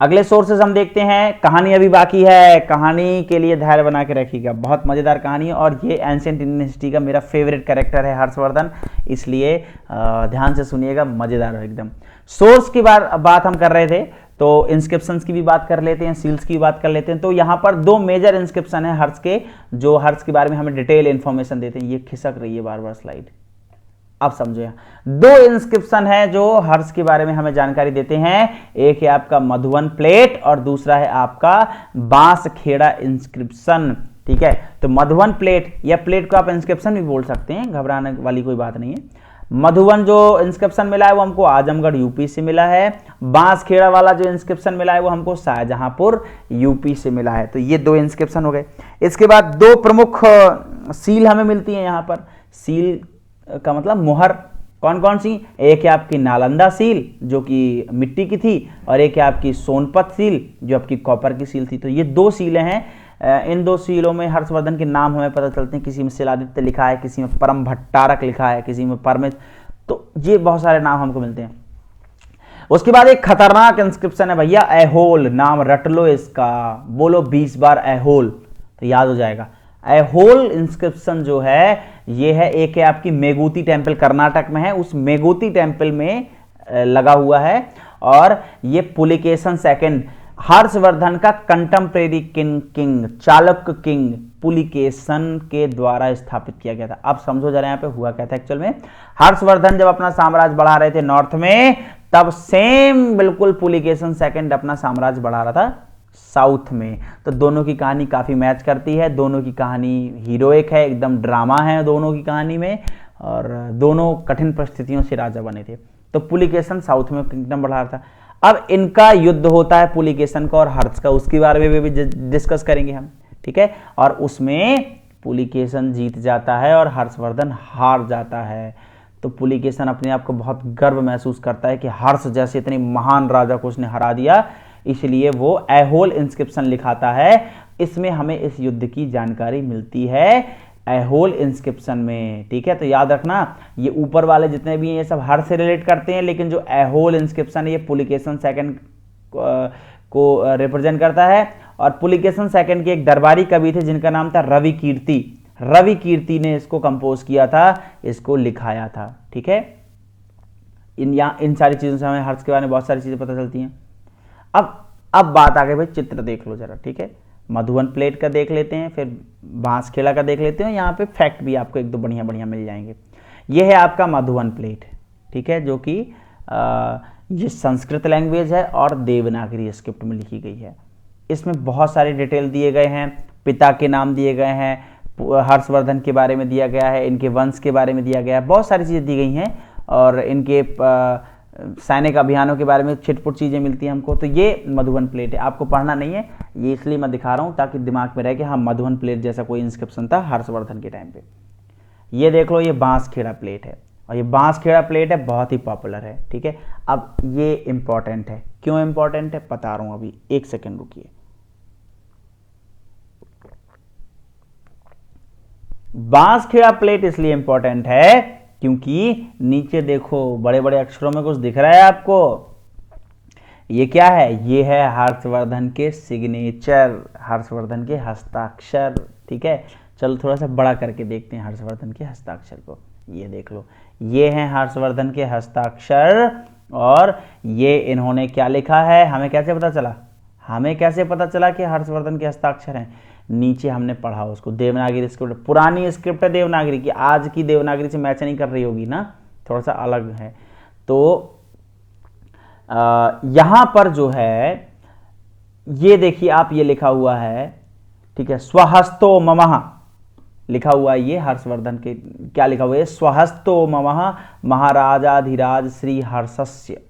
अगले सोर्सेज हम देखते हैं। कहानी अभी बाकी है, कहानी के लिए धैर्य बना के रखिएगा, बहुत मजेदार कहानी है। और ये एंशिएंट इंडियन हिस्ट्री का मेरा फेवरेट कैरेक्टर है हर्षवर्धन, इसलिए ध्यान से सुनिएगा, मजेदार है एकदम। सोर्स की बात हम कर रहे थे, तो इंस्क्रिप्शंस की भी बात कर लेते हैं, सील्स की बात कर लेते हैं। तो यहाँ पर 2 मेजर इंस्क्रिप्शन है हर्ष के, जो हर्ष के बारे में हमें डिटेल इंफॉर्मेशन देते हैं। ये खिसक रही है बार बार स्लाइड, अब समझो। यहाँ 2 इंस्क्रिप्शन है जो हर्ष के बारे में हमें जानकारी देते हैं। एक है आपका मधुवन प्लेट और दूसरा है आपका बांसखेड़ा इंस्क्रिप्शन। ठीक है। तो मधुवन प्लेट, या प्लेट को आप इंस्क्रिप्शन भी बोल सकते हैं, घबराने वाली कोई बात नहीं है। मधुवन जो इंस्क्रिप्शन मिला है वो हमको आजमगढ़ यूपी से मिला है। बांसखेड़ा वाला जो इंस्क्रिप्शन मिला है वो हमको शाहजहांपुर यूपी से मिला है। तो ये 2 इंस्क्रिप्शन हो गए। इसके बाद 2 प्रमुख सील हमें मिलती हैं यहाँ पर। सील का मतलब मुहर, कौन कौन सी? एक है आपकी नालंदा सील जो कि मिट्टी की थी, और एक है आपकी सोनपत सील जो आपकी कॉपर की सील थी। तो ये 2 सीलें हैं। इन 2 सीलों में हर्षवर्धन के नाम हमें पता चलते हैं। किसी में शिलादित्य लिखा है, किसी में परम भट्टारक लिखा है, किसी में परमित। तो ये बहुत सारे नाम हमको मिलते हैं। उसके बाद एक खतरनाक इंस्क्रिप्शन है भैया, ऐहोल। नाम रट लो इसका, बोलो 20 बार ऐहोल तो याद हो जाएगा। ऐहोल इंस्क्रिप्शन जो है ये है, एक है आपकी मेगुती टेम्पल, कर्नाटक में है, उस मेगुती टेम्पल में लगा हुआ है। और ये पुलिकेशन सेकंड, हर्षवर्धन का contemporary king Chalukya king Pulakeshin के द्वारा स्थापित किया गया था। अब समझो जरा यहाँ पे हुआ क्या था एक्चुअल में। हर्षवर्धन जब अपना साम्राज्य बढ़ा रहे थे नॉर्थ में, तब सेम बिल्कुल पुलिकेशन सेकंड अपना साम्राज्य बढ़ा रहा था साउथ में। तो दोनों की कहानी काफी मैच करती है। दोनों की कहानी हीरोइक है, एकदम ड्रामा है दोनों की कहानी में, और दोनों कठिन परिस्थितियों से राजा बने थे। तो पुलिकेशन साउथ में किंगडम बढ़ा रहा था। अब इनका युद्ध होता है पुलिकेशन का और हर्ष का, उसके बारे में भी डिस्कस करेंगे हम, ठीक है। और उसमें पुलिकेशन जीत जाता है और हर्षवर्धन हार जाता है। तो पुलिकेशन अपने आप को बहुत गर्व महसूस करता है कि हर्ष जैसे इतने महान राजा को उसने हरा दिया, इसलिए वो ऐहोल इंस्क्रिप्शन लिखाता है। इसमें हमें इस युद्ध की जानकारी मिलती है ऐहोल इंस्क्रिप्शन में, ठीक है। तो याद रखना, ये ऊपर वाले जितने भी हैं ये सब हर्ष से रिलेट करते हैं, लेकिन जो ऐहोल इंस्क्रिप्शन है ये पुलिकेशन सेकंड को रिप्रेजेंट करता है। और पुलिकेशन सेकंड के एक दरबारी कवि थे जिनका नाम था रवि कीर्ति। रवि कीर्ति ने इसको कंपोज किया था, इसको लिखाया था, ठीक है। इन सारी चीजों से हमें हर्ष के बारे में बहुत सारी चीजें पता चलती हैं। अब बात आ गई भाई, चित्र देख लो जरा, ठीक है। मधुवन प्लेट का देख लेते हैं, फिर बांसखेड़ा का देख लेते हैं। यहाँ पे फैक्ट भी आपको 1-2 बढ़िया बढ़िया मिल जाएंगे। ये है आपका मधुवन प्लेट, ठीक है, जो कि ये संस्कृत लैंग्वेज है और देवनागरी स्क्रिप्ट में लिखी गई है। इसमें बहुत सारे डिटेल दिए गए हैं, पिता के नाम दिए गए हैं, हर्षवर्धन के बारे में दिया गया है, इनके वंश के बारे में दिया गया है, बहुत सारी चीज़ें दी गई हैं, और इनके सैनिक अभियानों के बारे में छिटपुट चीज़ें मिलती हैं हमको। तो ये मधुवन प्लेट है, आपको पढ़ना नहीं है, ये इसलिए मैं दिखा रहा हूँ ताकि दिमाग में रहे कि हाँ मधुवन प्लेट जैसा कोई इंस्क्रिप्शन था हर्षवर्धन के टाइम पे। ये देख लो, ये बांसखेड़ा प्लेट है, और ये बांसखेड़ा प्लेट है, बहुत ही पॉपुलर है, ठीक है। अब ये इंपॉर्टेंट है, क्यों इंपॉर्टेंट है बता रहा हूँ अभी, 1 सेकेंड रुकिए। बांसखेड़ा प्लेट इसलिए इंपॉर्टेंट है क्योंकि नीचे देखो बड़े बड़े अक्षरों में कुछ दिख रहा है आपको, ये क्या है? ये है हर्षवर्धन के सिग्नेचर, हर्षवर्धन के हस्ताक्षर, ठीक है। चलो थोड़ा सा बड़ा करके देखते हैं हर्षवर्धन के हस्ताक्षर को। ये देख लो, ये हैं हर्षवर्धन के हस्ताक्षर, और ये इन्होंने क्या लिखा है, हमें कैसे पता चला? हमें कैसे पता चला कि हर्षवर्धन के हस्ताक्षर हैं? नीचे हमने पढ़ा उसको, देवनागरी स्क्रिप्ट, पुरानी स्क्रिप्ट है देवनागरी की, आज की देवनागरी से मैच नहीं कर रही होगी ना, थोड़ा सा अलग है। तो यहां पर जो है ये देखिए आप, ये लिखा हुआ है, ठीक है, स्वहस्तो ममः लिखा हुआ है। ये हर्षवर्धन के क्या लिखा हुआ है? स्वहस्तो ममः महाराजाधिराज श्री हर्षस्य।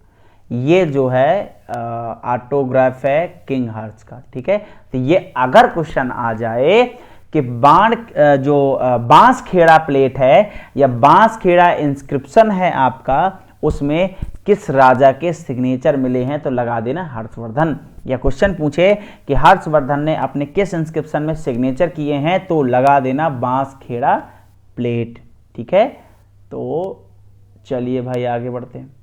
ये जो है ऑटोग्राफ है किंग हर्ष का, ठीक है। तो ये अगर क्वेश्चन आ जाए कि बांसखेड़ा प्लेट है या बांसखेड़ा इंस्क्रिप्शन है आपका, उसमें किस राजा के सिग्नेचर मिले हैं, तो लगा देना हर्षवर्धन। या क्वेश्चन पूछे कि हर्षवर्धन ने अपने किस इंस्क्रिप्शन में सिग्नेचर किए हैं, तो लगा देना बांसखेड़ा प्लेट, ठीक है। तो चलिए भाई आगे बढ़ते हैं।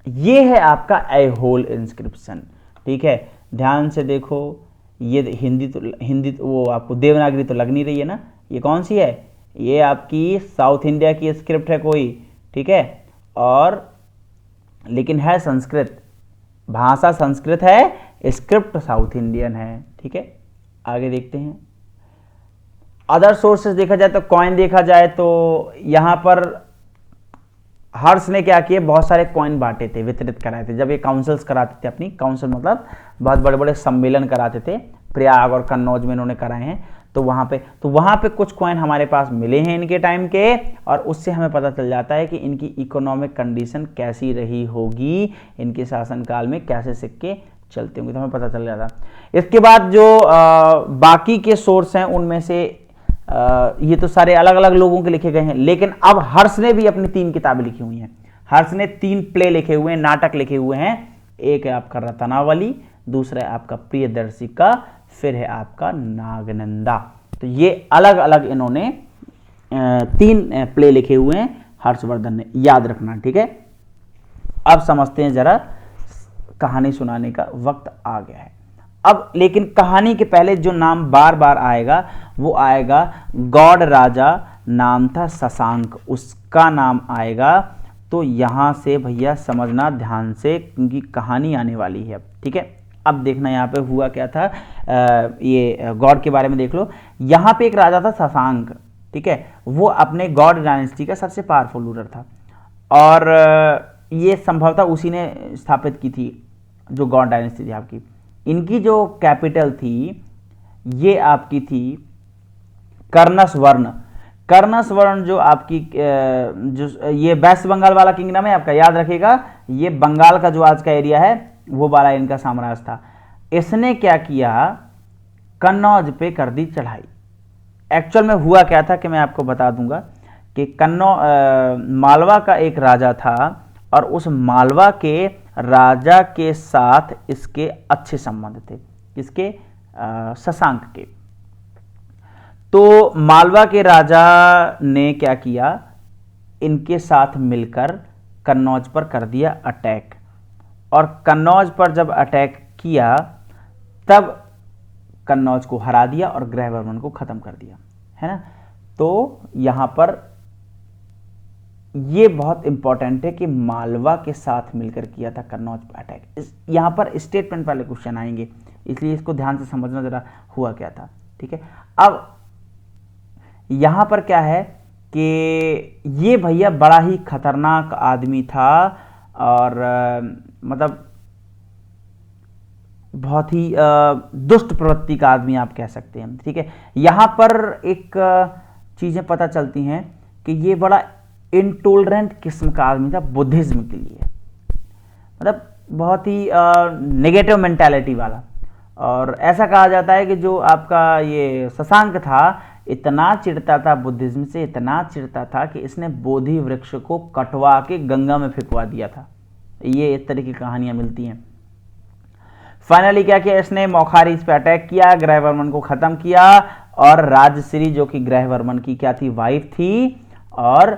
ये है आपका ऐहोल इंस्क्रिप्शन, ठीक है। ध्यान से देखो, ये हिंदी तो वो आपको देवनागरी तो लग नहीं रही है ना, ये कौन सी है? ये आपकी साउथ इंडिया की स्क्रिप्ट है कोई, ठीक है, और लेकिन है संस्कृत, भाषा संस्कृत है, स्क्रिप्ट साउथ इंडियन है, ठीक है। आगे देखते हैं। अदर सोर्सेस देखा जाए तो कॉइन देखा जाए तो यहाँ पर हर्ष ने क्या किए, बहुत सारे कॉइन बांटे थे, वितरित कराए थे। जब ये काउंसिल्स कराते थे, अपनी काउंसिल मतलब बहुत बड़े बड़े सम्मेलन कराते थे, प्रयाग और कन्नौज में इन्होंने कराए हैं। तो वहाँ पे कुछ कॉइन हमारे पास मिले हैं इनके टाइम के, और उससे हमें पता चल जाता है कि इनकी इकोनॉमिक कंडीशन कैसी रही होगी, इनके शासनकाल में कैसे सिक्के चलते होंगे, तो हमें पता चल जाता। इसके बाद जो बाकी के सोर्स हैं उनमें से ये तो सारे अलग अलग लोगों के लिखे गए हैं, लेकिन अब हर्ष ने भी अपनी 3 किताबें लिखी हुई हैं। हर्ष ने 3 प्ले लिखे हुए हैं, नाटक लिखे हुए हैं। एक है आपका रत्नावली, दूसरा है आपका प्रियदर्शिका, फिर है आपका नागनंदा। तो ये अलग अलग इन्होंने 3 प्ले लिखे हुए हैं हर्षवर्धन ने, याद रखना, ठीक है। अब समझते हैं जरा, कहानी सुनाने का वक्त आ गया है अब। लेकिन कहानी के पहले जो नाम बार बार आएगा वो आएगा, गौड़ राजा नाम था शशांक, उसका नाम आएगा। तो यहां से भैया समझना ध्यान से, क्योंकि कहानी आने वाली है, ठीक है। अब देखना यहाँ पे हुआ क्या था, ये गौड़ के बारे में देख लो। यहाँ पे एक राजा था शशांक, ठीक है, वो अपने गौड़ डायनेस्टी का सबसे पावरफुल रूलर था, और ये संभवतः उसी ने स्थापित की थी जो गौड़ डायनेस्टी थी आपकी। इनकी जो कैपिटल थी ये आपकी थी कर्णसवर्ण। कर्णसवर्ण जो आपकी जो ये वेस्ट बंगाल वाला किंगडम है आपका, याद रखिएगा, ये बंगाल का जो आज का एरिया है वो वाला इनका साम्राज्य था। इसने क्या किया, कन्नौज पे कर दी चढ़ाई। एक्चुअल में हुआ क्या था कि मैं आपको बता दूंगा कि मालवा का एक राजा था, और उस मालवा के राजा के साथ इसके अच्छे संबंध थे, इसके शशांक के। तो मालवा के राजा ने क्या किया, इनके साथ मिलकर कन्नौज पर कर दिया अटैक, और कन्नौज पर जब अटैक किया तब कन्नौज को हरा दिया और ग्रहवर्मन को खत्म कर दिया, है ना। तो यहां पर ये बहुत इंपॉर्टेंट है कि मालवा के साथ मिलकर किया था कन्नौज पर अटैक। यहां पर स्टेटमेंट वाले क्वेश्चन आएंगे, इसलिए इसको ध्यान से समझना जरा हुआ क्या था, ठीक है। अब यहां पर क्या है कि ये भैया बड़ा ही खतरनाक आदमी था, और मतलब बहुत ही दुष्ट प्रवृत्ति का आदमी आप कह सकते हैं, ठीक है। यहां पर एक चीजें पता चलती हैं कि ये बड़ा इंटॉलरेंट किस्म का आदमी था बुद्धिज्म के लिए, मतलब बहुत ही नेगेटिव मेंटालिटी वाला। और ऐसा कहा जाता है कि जो आपका ये शशांक था, इतना चिढ़ता था बुद्धिज्म से, इतना चिढ़ता था कि इसने बोधि वृक्ष को कटवा के गंगा में फेंकवा दिया था। ये इस तरह की कहानियां मिलती हैं। फाइनली क्या किया इसने, मौखारी इस पे अटैक किया, ग्रहवर्मन को खत्म किया, और राजश्री जो कि ग्रहवर्मन की क्या थी, वाइफ थी, और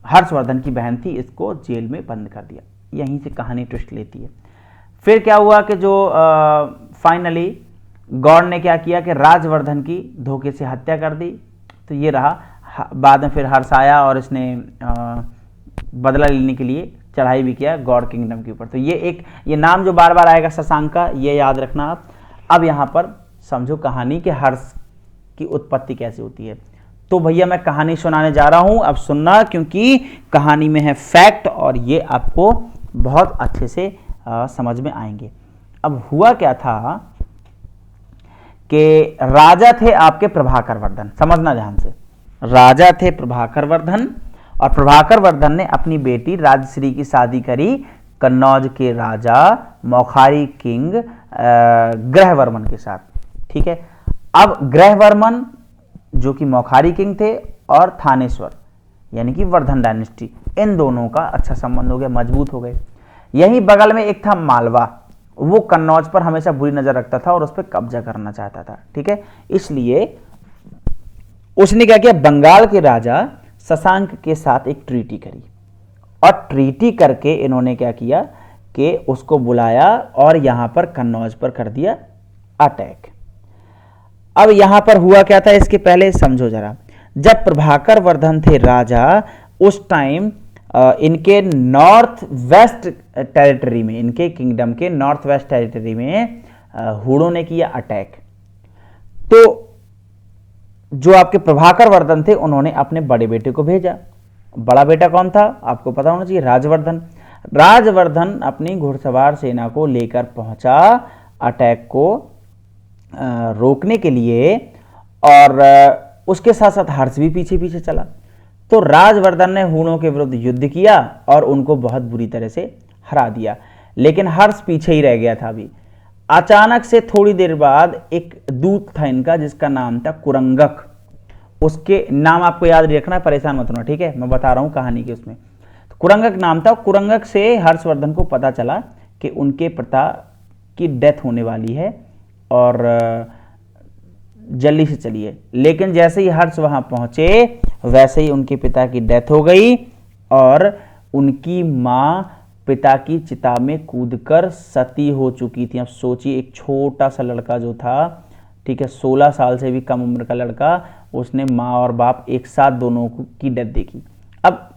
हर्षवर्धन की बहन थी, इसको जेल में बंद कर दिया। यहीं से कहानी ट्विस्ट लेती है। फिर क्या हुआ कि जो फाइनली गौड़ ने क्या किया कि राजवर्धन की धोखे से हत्या कर दी। तो ये रहा, बाद में फिर हर्ष आया और इसने बदला लेने के लिए चढ़ाई भी किया गौड़ किंगडम के ऊपर। तो ये नाम जो बार बार आएगा शशांक का, ये याद रखना आप। अब यहाँ पर समझो कहानी के हर्ष की उत्पत्ति कैसे होती है। तो भैया मैं कहानी सुनाने जा रहा हूं, अब सुनना, क्योंकि कहानी में है फैक्ट और ये आपको बहुत अच्छे से समझ में आएंगे। अब हुआ क्या था कि राजा थे आपके प्रभाकर वर्धन, समझना ध्यान से। राजा थे प्रभाकर वर्धन, और प्रभाकर वर्धन ने अपनी बेटी राजश्री की शादी करी कन्नौज के राजा मौखारी किंग ग्रहवर्मन के साथ, ठीक है। अब ग्रहवर्मन जो कि मौखारी किंग थे, और थानेश्वर यानी कि वर्धन डायनेस्टी, इन दोनों का अच्छा संबंध हो गया, मजबूत हो गए। यही बगल में एक था मालवा, वो कन्नौज पर हमेशा बुरी नजर रखता था और उस पर कब्जा करना चाहता था, ठीक है। इसलिए उसने क्या किया, बंगाल के राजा शशांक के साथ एक ट्रीटी करी, और ट्रीटी करके इन्होंने क्या किया कि उसको बुलाया और यहां पर कन्नौज पर कर दिया अटैक। अब यहां पर हुआ क्या था, इसके पहले समझो जरा। जब प्रभाकर वर्धन थे राजा, उस टाइम इनके नॉर्थ वेस्ट टेरिटरी में, इनके किंगडम के नॉर्थ वेस्ट टेरिटरी में हुड़ों ने किया अटैक। तो जो आपके प्रभाकर वर्धन थे, उन्होंने अपने बड़े बेटे को भेजा। बड़ा बेटा कौन था आपको पता होना चाहिए, राजवर्धन। राजवर्धन अपनी घुड़सवार सेना को लेकर पहुंचा अटैक को रोकने के लिए, और उसके साथ साथ हर्ष भी पीछे पीछे चला। तो राजवर्धन ने हूणों के विरुद्ध युद्ध किया और उनको बहुत बुरी तरह से हरा दिया, लेकिन हर्ष पीछे ही रह गया था। अभी अचानक से थोड़ी देर बाद एक दूत था इनका जिसका नाम था कुरंगक। उसके नाम आपको याद रखना, परेशान मत होना, ठीक है, मैं बता रहा हूं कहानी के उसमें। तो कुरंगक नाम था। कुरंगक से हर्षवर्धन को पता चला कि उनके पिता की डेथ होने वाली है और जल्दी से चलिए। लेकिन जैसे ही हर्ष वहां पहुंचे वैसे ही उनके पिता की डेथ हो गई और उनकी मां पिता की चिता में कूदकर सती हो चुकी थी। अब सोचिए, एक छोटा सा लड़का जो था, ठीक है, 16 साल से भी कम उम्र का लड़का, उसने माँ और बाप एक साथ दोनों की डेथ देखी। अब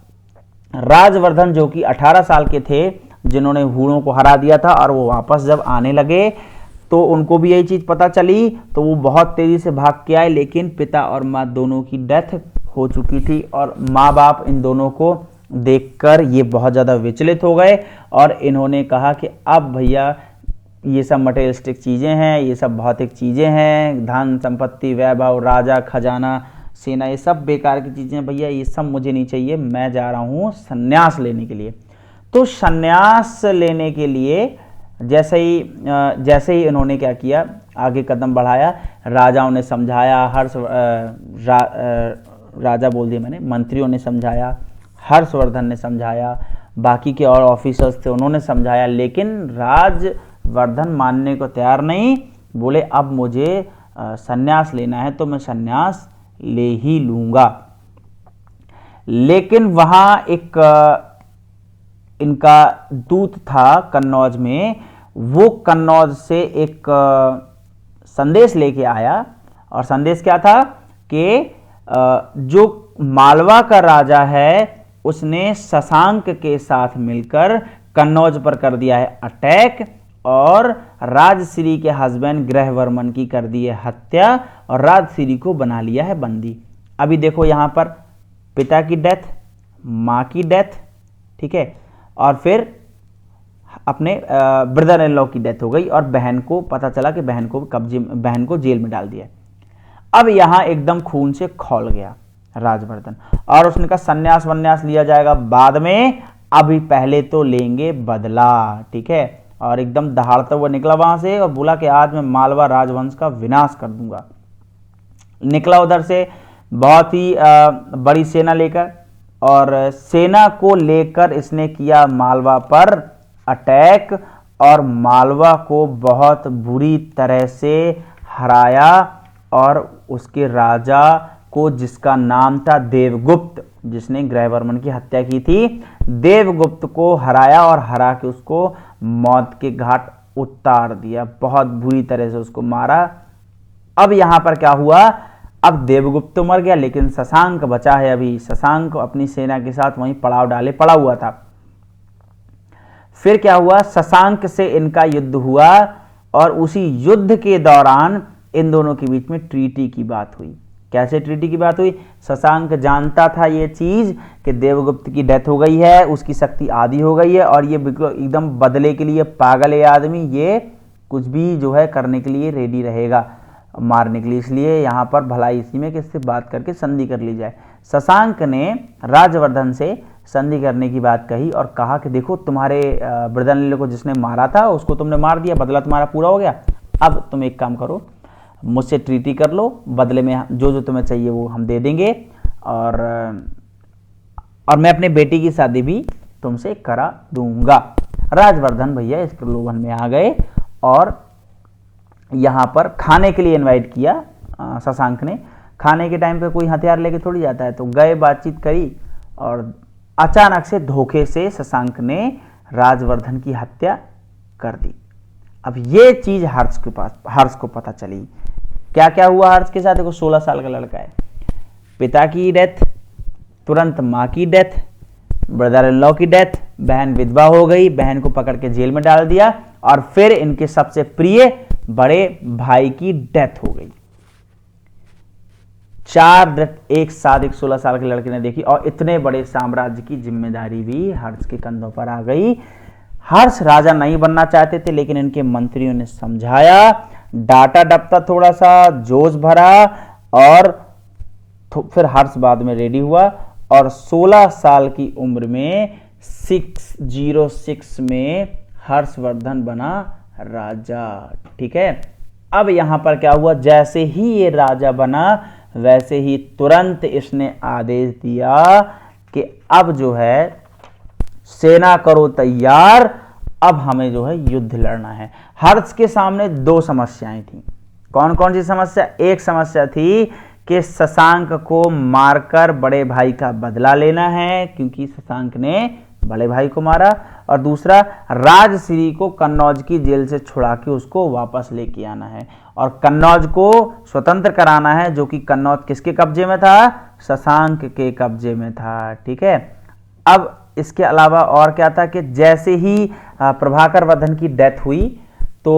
राजवर्धन जो कि 18 साल के थे, जिन्होंने हूणों को हरा दिया था, और वो वापस जब आने लगे तो उनको भी यही चीज़ पता चली, तो वो बहुत तेज़ी से भाग के आए, लेकिन पिता और माँ दोनों की डेथ हो चुकी थी। और माँ बाप इन दोनों को देखकर ये बहुत ज़्यादा विचलित हो गए और इन्होंने कहा कि अब भैया ये सब मटेरियलिस्टिक चीज़ें हैं, ये सब भौतिक चीज़ें हैं, धन संपत्ति वैभव राजा खजाना सेना, ये सब बेकार की चीज़ें हैं भैया, ये सब मुझे नहीं चाहिए, मैं जा रहा हूँ संन्यास लेने के लिए। तो संन्यास लेने के लिए जैसे ही इन्होंने क्या किया, आगे कदम बढ़ाया, राजाओं ने समझाया, राजा बोल दिया मैंने, मंत्रियों ने समझाया, हर्षवर्धन ने समझाया, बाकी के और ऑफिसर्स थे उन्होंने समझाया, लेकिन राजवर्धन मानने को तैयार नहीं। बोले अब मुझे संन्यास लेना है तो मैं संन्यास ले ही लूंगा। लेकिन वहां एक इनका दूत था कन्नौज में, वो कन्नौज से एक संदेश लेके आया, और संदेश क्या था कि जो मालवा का राजा है उसने शशांक के साथ मिलकर कन्नौज पर कर दिया है अटैक, और राजश्री के हस्बैंड गृहवर्मन की कर दी है हत्या, और राजश्री को बना लिया है बंदी। अभी देखो यहाँ पर पिता की डेथ, माँ की डेथ, ठीक है, और फिर अपने ब्रदर इन लॉ की डेथ हो गई, और बहन को पता चला कि बहन को जेल में डाल दिया। अब यहां एकदम खून से खौल गया राजवर्धन, और उसने कहा संन्यास वन्यास लिया जाएगा बाद में, अभी पहले तो लेंगे बदला, ठीक है। और एकदम दहाड़ता हुआ निकला वहां से और बोला कि आज मैं मालवा राजवंश का विनाश कर दूंगा। निकला उधर से बहुत ही बड़ी सेना लेकर, और सेना को लेकर इसने किया मालवा पर अटैक, और मालवा को बहुत बुरी तरह से हराया, और उसके राजा को, जिसका नाम था देवगुप्त, जिसने गृहवर्मन की हत्या की थी, देवगुप्त को हराया और हरा के उसको मौत के घाट उतार दिया, बहुत बुरी तरह से उसको मारा। अब यहां पर क्या हुआ, अब देवगुप्त तो मर गया, लेकिन शशांक बचा है। अभी शशांक अपनी सेना के साथ वहीं पड़ाव डाले पड़ा हुआ था। फिर क्या हुआ, शशांक से इनका युद्ध हुआ, और उसी युद्ध के दौरान इन दोनों के बीच में ट्रीटी की बात हुई। कैसे ट्रीटी की बात हुई, शशांक जानता था ये चीज कि देवगुप्त की डेथ हो गई है, उसकी शक्ति आधी हो गई है, और ये बिल्कुल एकदम बदले के लिए पागल है आदमी, ये कुछ भी जो है करने के लिए रेडी रहेगा, मारने के लिए। इसलिए यहाँ पर भलाई इसी में कि इससे बात करके संधि कर ली जाए। शशांक ने राजवर्धन से संधि करने की बात कही और कहा कि देखो, तुम्हारे ब्रदर को जिसने मारा था उसको तुमने मार दिया, बदला तुम्हारा पूरा हो गया, अब तुम एक काम करो, मुझसे ट्रीटी कर लो, बदले में जो जो तुम्हें चाहिए वो हम दे देंगे, और मैं अपने बेटी की शादी भी तुमसे करा दूंगा। राजवर्धन भैया इस प्रलोभन में आ गए और यहाँ पर खाने के लिए इनवाइट किया शशांक ने। खाने के टाइम पे कोई हथियार लेके थोड़ी जाता है, तो गए, बातचीत करी, और अचानक से धोखे से शशांक ने राजवर्धन की हत्या कर दी। अब ये चीज हर्ष को पता चली। क्या क्या हुआ हर्ष के साथ, देखो 16 साल का लड़का है, पिता की डेथ, तुरंत माँ की डेथ, ब्रदर इन लॉ की डेथ, बहन विधवा हो गई, बहन को पकड़ के जेल में डाल दिया, और फिर इनके सबसे प्रिय बड़े भाई की डेथ हो गई। 4 डेथ एक साथ एक 16 साल के लड़के ने देखी, और इतने बड़े साम्राज्य की जिम्मेदारी भी हर्ष के कंधों पर आ गई। हर्ष राजा नहीं बनना चाहते थे, लेकिन इनके मंत्रियों ने समझाया, डाटा डपटा थोड़ा सा, जोश भरा, और फिर हर्ष बाद में रेडी हुआ और 16 साल की उम्र में 606 में हर्षवर्धन बना राजा। ठीक है, अब यहां पर क्या हुआ, जैसे ही ये राजा बना वैसे ही तुरंत इसने आदेश दिया कि अब जो है सेना करो तैयार, अब हमें जो है युद्ध लड़ना है। हर्ष के सामने दो समस्याएं थी। कौन कौन सी समस्या? एक समस्या थी कि शशांक को मारकर बड़े भाई का बदला लेना है, क्योंकि शशांक ने बड़े भाई को मारा, और दूसरा राजश्री को कन्नौज की जेल से छुड़ा के उसको वापस लेके आना है और कन्नौज को स्वतंत्र कराना है, जो कि कन्नौज किसके कब्जे में था? शशांक के कब्जे में था। ठीक है, अब इसके अलावा और क्या था कि जैसे ही प्रभाकर वर्धन की डेथ हुई तो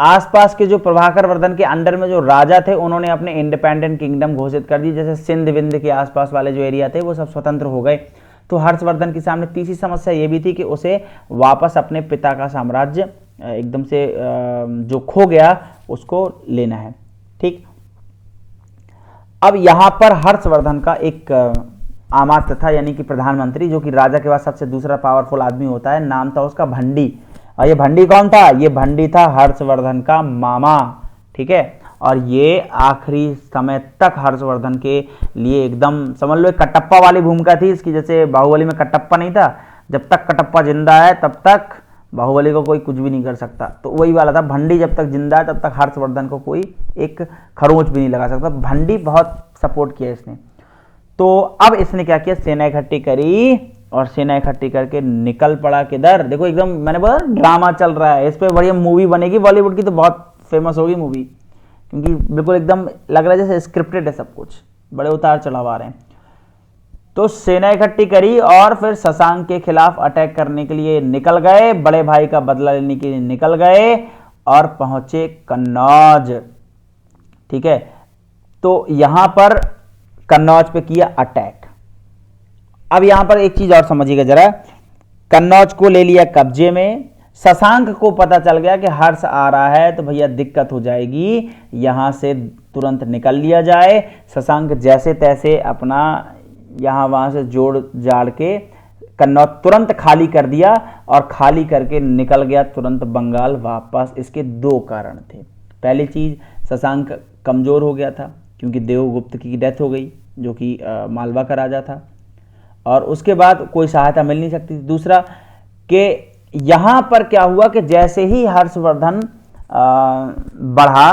आसपास के जो प्रभाकर वर्धन के अंडर में जो राजा थे उन्होंने अपने इंडिपेंडेंट किंगडम घोषित कर दी, जैसे सिंध विंध के आसपास वाले जो एरिया थे वो सब स्वतंत्र हो गए। तो हर्षवर्धन के सामने तीसरी समस्या ये भी थी कि उसे वापस अपने पिता का साम्राज्य एकदम से जो खो गया उसको लेना है। ठीक, अब यहां पर हर्षवर्धन का एक अमात्य था, यानी कि प्रधानमंत्री, जो कि राजा के बाद सबसे दूसरा पावरफुल आदमी होता है, नाम था उसका भंडी। और ये भंडी कौन था? ये भंडी था हर्षवर्धन का मामा। ठीक है, और ये आखिरी समय तक हर्षवर्धन के लिए एकदम समझ लो कटप्पा वाली भूमिका थी इसकी, जैसे बाहुबली में कटप्पा नहीं था, जब तक कटप्पा जिंदा है तब तक बाहुबली को कोई कुछ भी नहीं कर सकता, तो वही वाला था। भंडी जब तक जिंदा है तब तक हर्षवर्धन को कोई एक खरोंच भी नहीं लगा सकता। भंडी बहुत सपोर्ट किया इसने। तो अब इसने क्या किया, सेना इकट्ठी करी और सेना इकट्ठी करके निकल पड़ा किधर? देखो एकदम मैंने बोला ड्रामा चल रहा है, इस पर बढ़िया मूवी बनेगी बॉलीवुड की, तो बहुत फेमस होगी मूवी, क्योंकि बिल्कुल एकदम लग रहा है जैसे स्क्रिप्टेड है सब कुछ, बड़े उतार चढ़ाव आ रहे हैं। तो सेना इकट्ठी करी और फिर शशांक के खिलाफ अटैक करने के लिए निकल गए, बड़े भाई का बदला लेने के लिए निकल गए और पहुंचे कन्नौज। ठीक है, तो यहां पर कन्नौज पे किया अटैक। अब यहां पर एक चीज और समझिएगा जरा, कन्नौज को ले लिया कब्जे में। शशांक को पता चल गया कि हर्ष आ रहा है तो भैया दिक्कत हो जाएगी, यहां से तुरंत निकल लिया जाए। शशांक जैसे तैसे अपना यहां वहां से जोड़ जाड़ के कन्नौज तुरंत खाली कर दिया और खाली करके निकल गया तुरंत बंगाल वापस। इसके दो कारण थे। पहली चीज, शशांक कमजोर हो गया था क्योंकि देवगुप्त की डेथ हो गई, जो कि मालवा का राजा था, और उसके बाद कोई सहायता मिल नहीं सकती थी। दूसरा कि यहां पर क्या हुआ कि जैसे ही हर्षवर्धन बढ़ा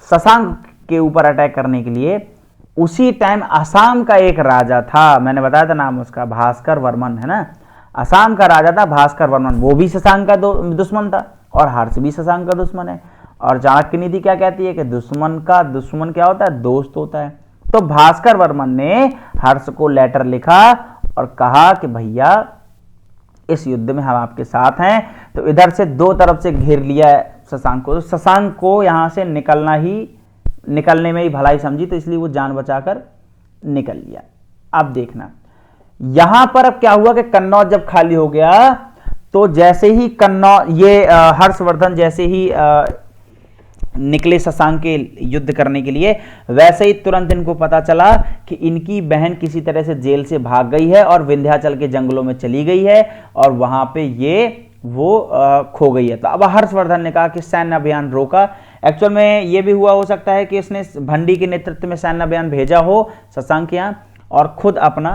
शशांक के ऊपर अटैक करने के लिए, उसी टाइम असम का एक राजा था, मैंने बताया था नाम उसका, भास्कर वर्मन, है ना। असम का राजा था भास्कर वर्मन, वो भी शशांक का दुश्मन था और हर्ष भी शशांक का दुश्मन है। और चाणक्य नीति क्या कहती है कि दुश्मन का दुश्मन क्या होता है? दोस्त होता है। तो भास्कर वर्मन ने हर्ष को लेटर लिखा और कहा कि भैया इस युद्ध में हम आपके साथ हैं। तो इधर से दो तरफ से घेर लिया शशांक को, तो शशांक को यहां से निकलने में ही भलाई समझी, तो इसलिए वो जान बचाकर निकल लिया। अब देखना यहां पर अब क्या हुआ कि कन्नौज जब खाली हो गया तो जैसे ही कन्नौज ये हर्षवर्धन जैसे ही निकले शशांक के युद्ध करने के लिए, वैसे ही तुरंत इनको पता चला कि इनकी बहन किसी तरह से जेल से भाग गई है और विंध्याचल के जंगलों में चली गई है और वहां पे वो खो गई है। तो अब हर्षवर्धन ने कहा कि सैन्य अभियान रोका। एक्चुअल में ये भी हुआ हो सकता है कि इसने भंडी के नेतृत्व में सैन्य अभियान भेजा हो शशांक यहाँ, और खुद अपना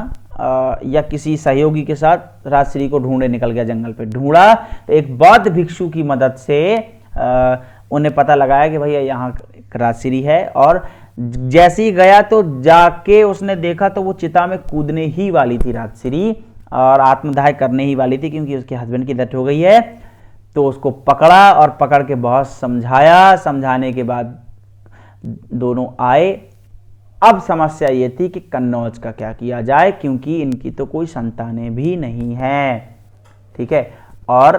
या किसी सहयोगी के साथ राजश्री को ढूंढे निकल गया जंगल पे। ढूंढा तो एक बौद्ध भिक्षु की मदद से उन्हें पता लगाया कि भैया यहाँ राजश्री है, और जैसे ही गया तो जाके उसने देखा तो वो चिता में कूदने ही वाली थी राजश्री, और आत्मदाह करने ही वाली थी क्योंकि उसके हस्बैंड की डेथ हो गई है। तो उसको पकड़ा और पकड़ के बहुत समझाया, समझाने के बाद दोनों आए। अब समस्या ये थी कि कन्नौज का क्या किया जाए, क्योंकि इनकी तो कोई संतानें भी नहीं है। ठीक है, और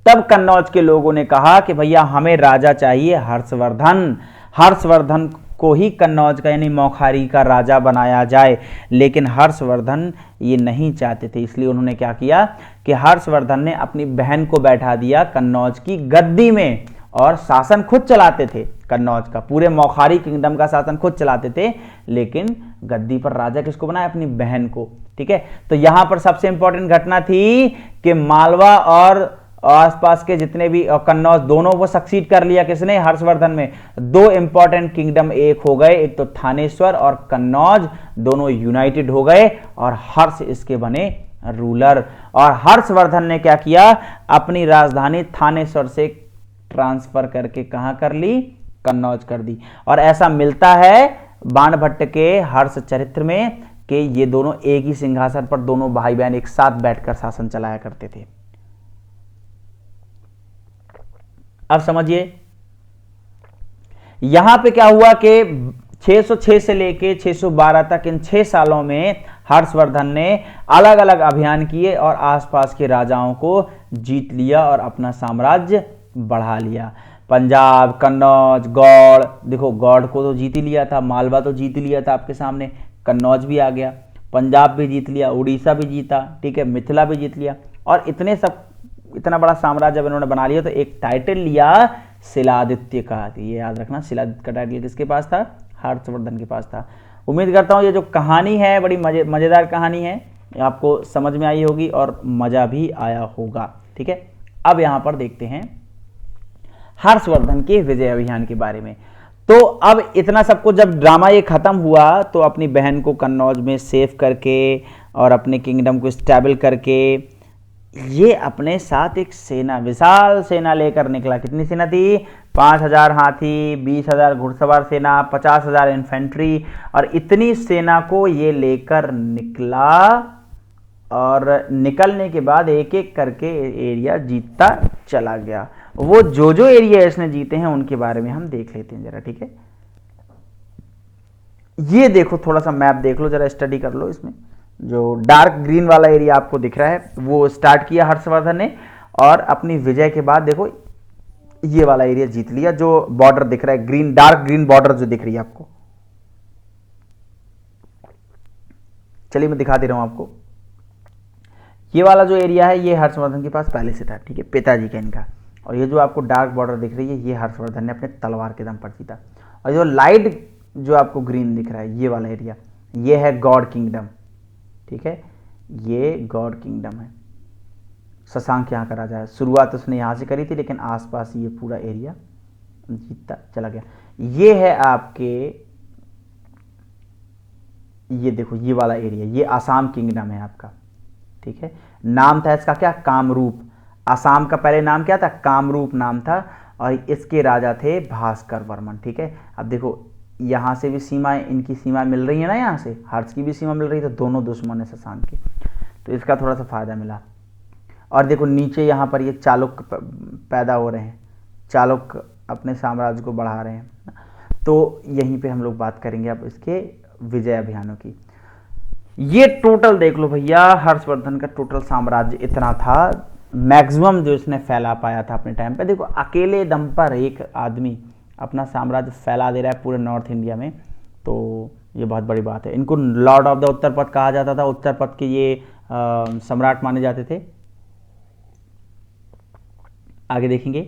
तब कन्नौज के लोगों ने कहा कि भैया हमें राजा चाहिए हर्षवर्धन। हर्षवर्धन को ही कन्नौज का यानी मौखारी का राजा बनाया जाए, लेकिन हर्षवर्धन ये नहीं चाहते थे। इसलिए उन्होंने क्या किया कि हर्षवर्धन ने अपनी बहन को बैठा दिया कन्नौज की गद्दी में और शासन खुद चलाते थे। कन्नौज का पूरे मौखारी किंगडम का शासन खुद चलाते थे, लेकिन गद्दी पर राजा किसको बनाया? अपनी बहन को। ठीक है, तो यहां पर सबसे इंपॉर्टेंट घटना थी कि मालवा और आसपास के जितने भी कन्नौज दोनों को सक्सीड कर लिया किसने? हर्षवर्धन में। दो इंपॉर्टेंट किंगडम एक हो गए, एक तो थानेश्वर और कन्नौज, दोनों यूनाइटेड हो गए और हर्ष इसके बने रूलर। और हर्षवर्धन ने क्या किया? अपनी राजधानी थानेश्वर से ट्रांसफर करके कहां कर ली? कन्नौज कर दी। और ऐसा मिलता है बाणभट्ट के हर्ष चरित्र में कि ये दोनों एक ही सिंहासन पर दोनों भाई बहन एक साथ बैठकर शासन चलाया करते थे। अब समझिए यहां पे क्या हुआ कि 606 से लेके 612 तक इन 6 सालों में हर्षवर्धन ने अलग अलग अभियान किए और आसपास के राजाओं को जीत लिया और अपना साम्राज्य बढ़ा लिया। पंजाब, कन्नौज, गौड़, देखो गौड़ को तो जीत ही लिया था, मालवा तो जीत ही लिया था आपके सामने, कन्नौज भी आ गया, पंजाब भी जीत लिया, उड़ीसा भी जीता, ठीक है, मिथिला भी जीत लिया। और इतना बड़ा साम्राज्य जब इन्होंने बना लिया तो एक टाइटल लिया शिलादित्य का। ये याद रखना, शिलादित्य का टाइटल किसके पास था? हर्षवर्धन के पास था। उम्मीद करता हूँ ये जो कहानी है बड़ी मजेदार कहानी है, आपको समझ में आई होगी और मजा भी आया होगा। ठीक है, अब यहां पर देखते हैं हर्षवर्धन के विजय अभियान के बारे में। तो अब इतना सब कुछ जब ड्रामा ये खत्म हुआ तो अपनी बहन को कन्नौज में सेव करके और अपने किंगडम को स्टेबल करके ये अपने साथ एक सेना, विशाल सेना लेकर निकला। कितनी सेना थी? 5000 हाथी, 20,000 घुड़सवार सेना, 50,000 इन्फेंट्री, और इतनी सेना को ये लेकर निकला। और निकलने के बाद एक एक करके एरिया जीतता चला गया। वो जो एरिया इसने जीते हैं उनके बारे में हम देख लेते हैं जरा। ठीक है, ये देखो, थोड़ा सा मैप देख लो, जरा स्टडी कर लो। इसमें जो डार्क ग्रीन वाला एरिया आपको दिख रहा है वो स्टार्ट किया हर्षवर्धन ने, और अपनी विजय के बाद देखो ये वाला एरिया जीत लिया। जो बॉर्डर दिख रहा है ग्रीन, डार्क ग्रीन बॉर्डर जो दिख रही है आपको, चलिए मैं दिखा दे रहा हूं आपको। ये वाला जो एरिया है ये हर्षवर्धन के पास पहले से था, ठीक है, पिताजी का इनका। और ये जो आपको डार्क बॉर्डर दिख रही है ये हर्षवर्धन ने अपने तलवार के दम पर जीता। और जो लाइट जो आपको ग्रीन दिख रहा है ये वाला एरिया, ये है गौड़ किंगडम। ठीक है, ये गौड़ किंगडम है। शशांक यहाँ का राजा है। शुरुआत उसने यहाँ से करी थी, लेकिन आसपास ये पूरा एरिया जीतता चला गया। ये है आपके, ये देखो ये वाला एरिया, ये आसाम किंगडम है आपका। ठीक है, नाम था इसका क्या? कामरूप। आसाम का पहले नाम क्या था? कामरूप नाम था। और इसके राजा थे भास्कर वर्मन। ठीक है, अब देखो यहाँ से भी सीमाएं, इनकी सीमा मिल रही है ना, यहाँ से हर्ष की भी सीमा मिल रही है, तो दोनों दुश्मन है शशांक के, तो इसका थोड़ा सा फायदा मिला। और देखो नीचे यहाँ पर ये चालुक्य पैदा हो रहे हैं, चालुक्य अपने साम्राज्य को बढ़ा रहे हैं। तो यहीं पे हम लोग बात करेंगे अब इसके विजय अभियानों की। ये टोटल देख लो भैया, हर्षवर्धन का टोटल साम्राज्य इतना था, मैक्सिमम जो इसने फैला पाया था अपने टाइम पे। देखो अकेले दम पर एक आदमी अपना साम्राज्य फैला दे रहा है पूरे नॉर्थ इंडिया में, तो ये बहुत बड़ी बात है। इनको लॉर्ड ऑफ द उत्तर पथ कहा जाता था, उत्तर पथ के ये सम्राट माने जाते थे। आगे देखेंगे,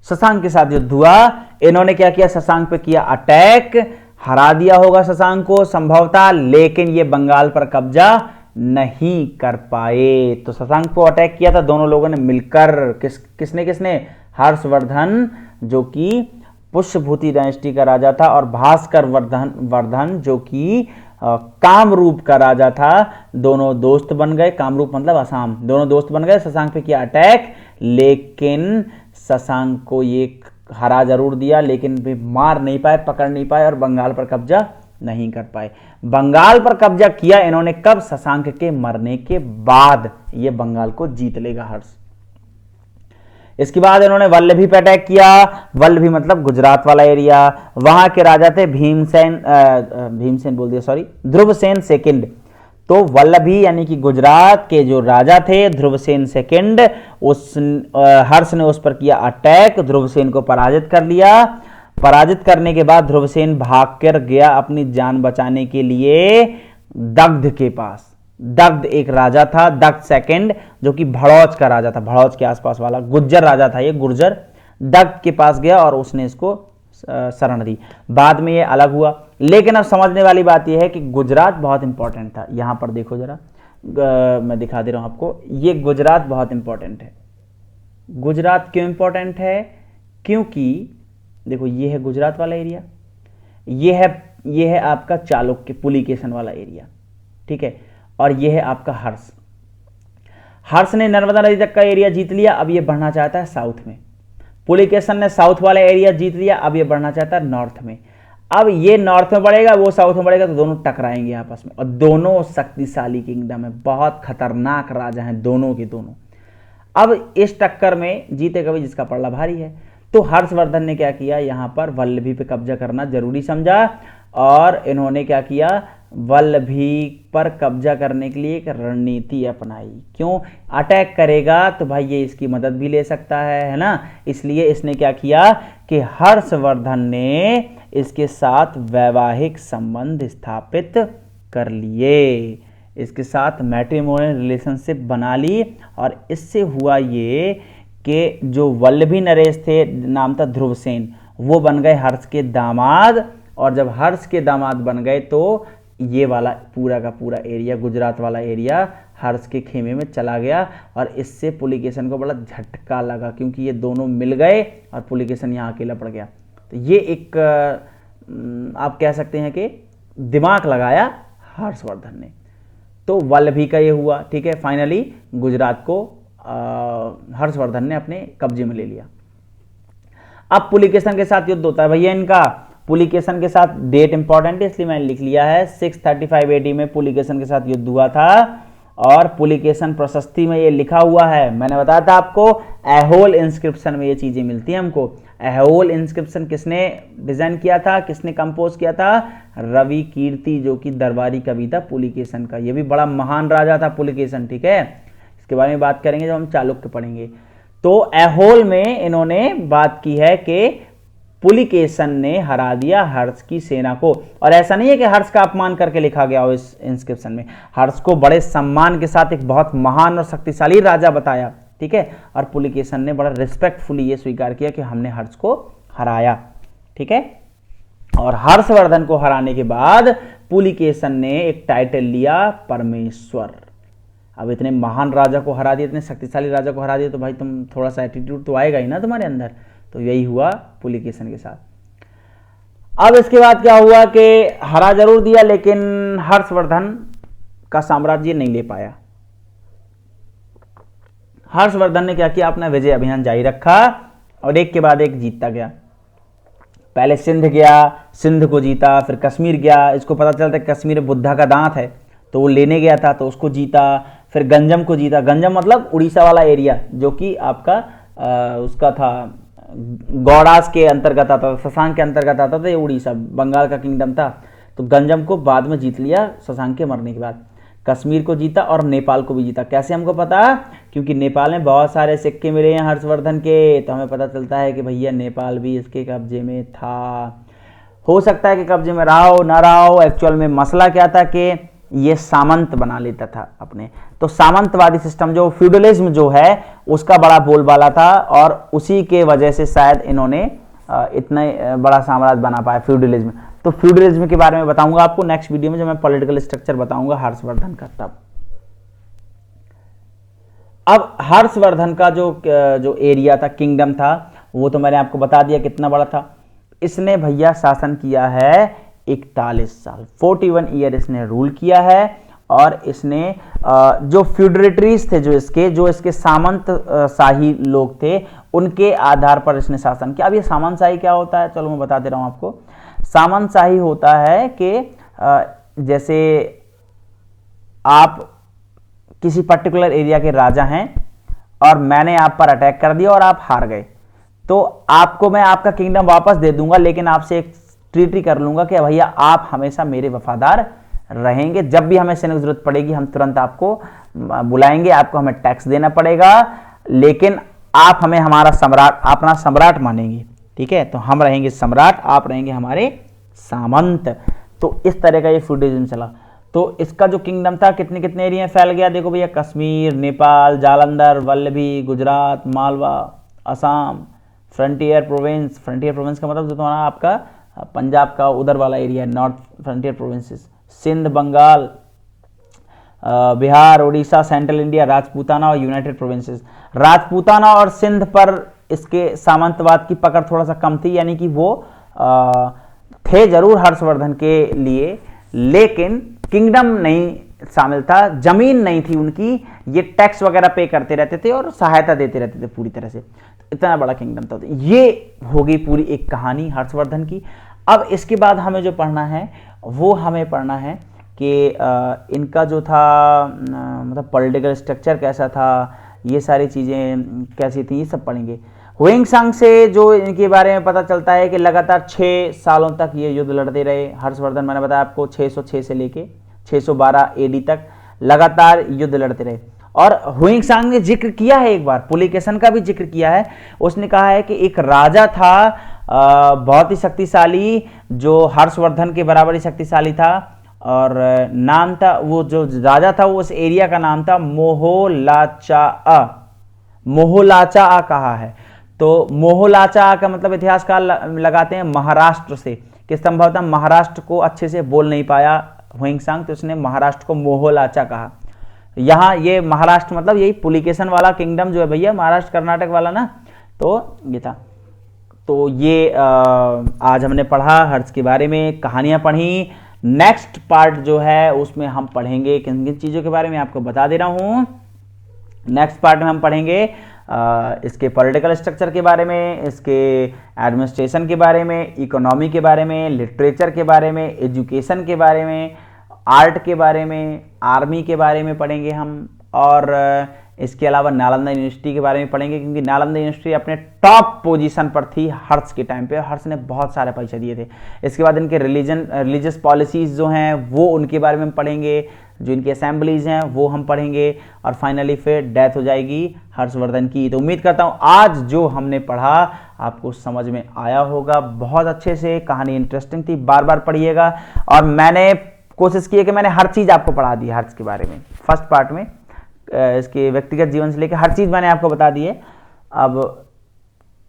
शशांक के साथ युद्ध हुआ। इन्होंने क्या किया? शशांक पे किया अटैक, हरा दिया होगा शशांक को संभवतः, लेकिन ये बंगाल पर कब्जा नहीं कर पाए। तो शशांक को अटैक किया था दोनों लोगों ने मिलकर। किसने? हर्षवर्धन जो कि पुष्यभूति डायनेस्टी का राजा था, और भास्कर वर्धन जो कि कामरूप का राजा था। दोनों दोस्त बन गए, कामरूप मतलब असम, दोनों दोस्त बन गए। शशांक पे किया अटैक, लेकिन शशांक को ये हरा जरूर दिया, लेकिन भी मार नहीं पाए, पकड़ नहीं पाए और बंगाल पर कब्जा नहीं कर पाए। बंगाल पर कब्जा किया इन्होंने कब? शशांक के मरने के बाद ये बंगाल को जीत लेगा हर्ष। इसके बाद इन्होंने वल्लभी पे अटैक किया। वल्लभी मतलब गुजरात वाला एरिया। वहां के राजा थे ध्रुवसेन सेकंड। तो वल्लभी यानी कि गुजरात के जो राजा थे ध्रुवसेन सेकंड, उस हर्ष ने उस पर किया अटैक, ध्रुवसेन को पराजित कर लिया। पराजित करने के बाद ध्रुवसेन भाग कर गया अपनी जान बचाने के लिए दग्ध के पास। दग्ध एक राजा था, दग्ध सेकंड, जो कि भड़ौच का राजा था, भड़ौच के आसपास वाला गुर्जर राजा था ये, गुर्जर। दग्ध के पास गया और उसने इसको शरण दी। बाद में ये अलग हुआ। लेकिन अब समझने वाली बात यह है कि गुजरात बहुत इंपॉर्टेंट था। यहां पर देखो जरा, मैं दिखा दे रहा हूं आपको, ये गुजरात बहुत इंपॉर्टेंट है। गुजरात क्यों इंपॉर्टेंट है? क्योंकि देखो ये है गुजरात वाला एरिया, ये है आपका चालुक्य पुलिकेशन वाला एरिया, ठीक है, और ये है आपका हर्ष। हर्ष ने नर्मदा नदी तक का एरिया जीत लिया, अब ये बढ़ना चाहता है साउथ में। पुलिकेशन ने साउथ वाला एरिया जीत लिया, अब ये बढ़ना चाहता है नॉर्थ में। अब ये नॉर्थ में बढ़ेगा, वो साउथ में बढ़ेगा, तो दोनों टकराएंगे आपस में, और दोनों शक्तिशाली किंगडम है, बहुत खतरनाक राजा हैं दोनों के दोनों। अब इस टक्कर में जीते कभी जिसका पल्ला भारी है। तो हर्षवर्धन ने क्या किया, यहां पर वल्लभी पे कब्जा करना जरूरी समझा, और इन्होंने क्या किया, वल्लभी पर कब्जा करने के लिए एक रणनीति अपनाई। क्यों? अटैक करेगा तो भाई ये इसकी मदद भी ले सकता है ना, इसलिए इसने क्या किया कि हर्षवर्धन ने इसके साथ वैवाहिक संबंध स्थापित कर लिए, इसके साथ मैट्रिमोनियल रिलेशनशिप बना ली, और इससे हुआ ये कि जो वल्लभी नरेश थे, नाम था ध्रुवसेन, वो बन गए हर्ष के दामाद, और जब हर्ष के दामाद बन गए तो ये वाला पूरा का पूरा एरिया, गुजरात वाला एरिया हर्ष के खेमे में चला गया, और इससे पुलिकेशन को बड़ा झटका लगा, क्योंकि ये दोनों मिल गए और पुलिकेशन यहाँ अकेला पड़ गया। तो ये एक आप कह सकते हैं कि दिमाग लगाया हर्षवर्धन ने। तो वल्लभी का ये हुआ, ठीक है, फाइनली गुजरात को हर्षवर्धन ने अपने कब्जे में ले लिया। अब पुलिकेशन के साथ युद्ध होता है भैया इनका। पुलिकेशन के साथ डेट इंपॉर्टेंट है इसलिए मैंने लिख लिया है, 635 एडी में पुलिकेशन के साथ युद्ध हुआ था, और पुलिकेशन प्रशस्ति में ये लिखा हुआ है। मैंने बताया था आपको, ऐहोल इंस्क्रिप्शन में ये चीजें मिलती हैं हमको। ऐहोल इंस्क्रिप्शन किसने डिजाइन किया था, किसने कंपोज किया था? रवि कीर्ति, जो कि दरबारी कवि था पुलिकेशन का। ये भी बड़ा महान राजा था पुलिकेशन, ठीक है, इसके बारे में बात करेंगे जब हम चालुक्य पढ़ेंगे। तो ऐहोल में इन्होंने बात की है कि पुलिकेशन ने हरा दिया हर्ष की सेना को, और ऐसा नहीं है कि हर्ष का अपमान करके लिखा गया हो इस इंस्क्रिप्शन में, हर्ष को बड़े सम्मान के साथ एक बहुत महान और शक्तिशाली राजा बताया, ठीक है, और पुलिकेशन ने बड़ा रिस्पेक्टफुली ये स्वीकार किया कि हमने हर्ष को हराया, ठीक है। और हर्षवर्धन को हराने के बाद पुलिकेशन ने एक टाइटल लिया परमेश्वर। अब इतने महान राजा को हरा दिया, इतने शक्तिशाली राजा को हरा दिया, तो भाई तुम थोड़ा सा एटीट्यूड तो आएगा ही ना तुम्हारे अंदर। तो यही हुआ पुलिकेशन के साथ। अब इसके बाद क्या हुआ कि हरा जरूर दिया, लेकिन हर्षवर्धन का साम्राज्य नहीं ले पाया। हर्षवर्धन ने क्या किया, अपना विजय अभियान जारी रखा, और एक के बाद एक जीतता गया। पहले सिंध गया, सिंध को जीता, फिर कश्मीर गया, इसको पता चलता है कश्मीर में बुद्धा का दांत है तो वो लेने गया था, तो उसको जीता। फिर गंजम को जीता, गंजम मतलब उड़ीसा वाला एरिया, जो कि आपका उसका था, गौड़ास के अंतर्गत आता था, शशांक के अंतर्गत आता था, ये उड़ीसा बंगाल का किंगडम था। तो गंजम को बाद में जीत लिया शशांक के मरने के बाद। कश्मीर को जीता और नेपाल को भी जीता। कैसे हमको पता? क्योंकि नेपाल में बहुत सारे सिक्के मिले हैं हर्षवर्धन के, तो हमें पता चलता है कि भैया नेपाल भी इसके कब्जे में था। हो सकता है कि कब्जे में रहा हो ना रहा हो, एक्चुअल में मसला क्या था कि ये सामंत बना लेता था अपने। तो सामंतवादी सिस्टम, जो फ्यूडलिज्म जो है, उसका बड़ा बोलबाला था, और उसी के वजह से शायद इन्होंने इतना बड़ा साम्राज्य बना पाया फ्यूडलिज्म। तो फ्यूडलिज्म के बारे में बताऊंगा आपको नेक्स्ट वीडियो में, जब मैं पॉलिटिकल स्ट्रक्चर बताऊंगा हर्षवर्धन का तब। अब हर्षवर्धन का जो एरिया था, किंगडम था, वो तो मैंने आपको बता दिया कितना बड़ा था। इसने भैया शासन किया है 41 साल, 41 ईयर इसने रूल किया है। और इसने जो फ्यूडरेटरीज थे, जो इसके सामंत शाही लोग थे, उनके आधार पर इसने शासन किया। अब ये सामंत शाही क्या होता है, चलो मैं बता दे रहा हूं आपको। सामंत शाही होता है कि जैसे आप किसी पर्टिकुलर एरिया के राजा हैं और मैंने आप पर अटैक कर दिया और आप हार गए, तो आपको मैं आपका किंगडम वापस दे दूंगा, लेकिन आपसे एक ट्रीटी कर लूंगा कि भैया आप हमेशा मेरे वफादार रहेंगे। जब भी हमें सैनिक जरूरत पड़ेगी हम तुरंत आपको बुलाएंगे, आपको हमें टैक्स देना पड़ेगा, लेकिन आप हमें हमारा सम्राट, अपना सम्राट मानेंगे, ठीक है। तो हम रहेंगे सम्राट, आप रहेंगे हमारे सामंत। तो इस तरह का ये फ्यूडलिज्म चला। तो इसका जो किंगडम था कितने कितने एरिया में फैल गया, देखो भैया, Kashmir, Nepal, Jalandhar, Vallabhi, Gujarat, Malwa, Assam, frontier province. Frontier province का मतलब जो तुम्हारा आपका पंजाब का उधर वाला area, north frontier provinces, Sindh, Bengal, Bihar, Orissa, central India, Rajputana और यूनाइटेड प्रोविंसेस। राजपूताना और सिंध पर इसके सामंतवाद की पकड़ थोड़ा सा कम थी, यानी कि वो थे जरूर हर्षवर्धन के लिए, लेकिन किंगडम नहीं शामिल था, जमीन नहीं थी उनकी, ये टैक्स वगैरह पे करते रहते थे और सहायता देते रहते थे पूरी तरह से। इतना बड़ा किंगडम था। ये हो गई पूरी एक कहानी हर्षवर्धन की। अब इसके बाद हमें जो पढ़ना है वो हमें पढ़ना है कि इनका जो था मतलब पॉलिटिकल स्ट्रक्चर कैसा था, ये सारी चीज़ें कैसी थी, ये सब पढ़ेंगे। हुइंगसांग से जो इनके बारे में पता चलता है कि लगातार 6 सालों तक ये युद्ध लड़ते रहे हर्षवर्धन। मैंने बताया आपको 606 से लेके 612 एडी तक लगातार युद्ध लड़ते रहे। और हुइंगसांग ने जिक्र किया है, एक बार पुलिकेशन का भी जिक्र किया है। उसने कहा है कि एक राजा था बहुत ही शक्तिशाली, जो हर्षवर्धन के बराबर ही शक्तिशाली था, और नाम था, वो जो राजा था वो उस एरिया का नाम था मोहोलाचा। मोहोलाचा कहा है। तो मोहोलाचा का मतलब इतिहासकार लगाते हैं महाराष्ट्र से, कि संभवतः महाराष्ट्र को अच्छे से बोल नहीं पाया हुइंगसांग, तो उसने महाराष्ट्र को मोहोलाचा कहा। यहाँ ये महाराष्ट्र मतलब यही पुलिकेशन वाला किंगडम जो है भैया, महाराष्ट्र कर्नाटक वाला ना, तो ये था। तो ये आज हमने पढ़ा हर्ष के बारे में, कहानियां पढ़ी। नेक्स्ट पार्ट जो है उसमें हम पढ़ेंगे किन किन चीज़ों के बारे में, आपको बता दे रहा हूँ। नेक्स्ट पार्ट में हम पढ़ेंगे इसके पॉलिटिकल स्ट्रक्चर के बारे में, इसके एडमिनिस्ट्रेशन के बारे में, इकोनॉमी के बारे में, लिटरेचर के बारे में, एजुकेशन के बारे में, आर्ट के बारे में, आर्मी के बारे में पढ़ेंगे हम, और इसके अलावा नालंदा यूनिवर्सिटी के बारे में पढ़ेंगे, क्योंकि नालंदा यूनिवर्सिटी अपने टॉप पोजीशन पर थी हर्ष के टाइम पे। हर्ष ने बहुत सारे परीक्षा दिए थे। इसके बाद इनके रिलीजियस पॉलिसीज़ जो हैं वो उनके बारे में पढ़ेंगे, जो इनकी असेंबलीज हैं वो हम पढ़ेंगे, और फाइनली फिर डेथ हो जाएगी हर्षवर्धन की। तो उम्मीद करता हूँ आज जो हमने पढ़ा आपको समझ में आया होगा बहुत अच्छे से। कहानी इंटरेस्टिंग थी, बार बार पढ़िएगा। और मैंने कोशिश की है कि मैंने हर चीज़ आपको पढ़ा दी हर्ष के बारे में। फर्स्ट पार्ट में इसके व्यक्तिगत जीवन से लेकर हर चीज़ मैंने आपको बता दी है। अब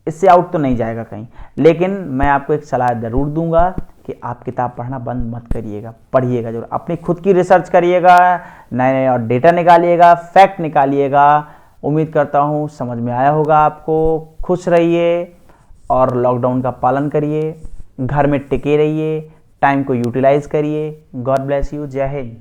इससे आउट तो नहीं जाएगा कहीं, लेकिन मैं आपको एक सलाह ज़रूर दूंगा कि आप किताब पढ़ना बंद मत करिएगा, पढ़िएगा जरूर, अपनी खुद की रिसर्च करिएगा, नए नए और डेटा निकालिएगा, फैक्ट निकालिएगा। उम्मीद करता हूँ समझ में आया होगा आपको। खुश रहिए और लॉकडाउन का पालन करिए, घर में टिके रहिए, टाइम को यूटिलाइज करिए। God bless you. जय हिंद।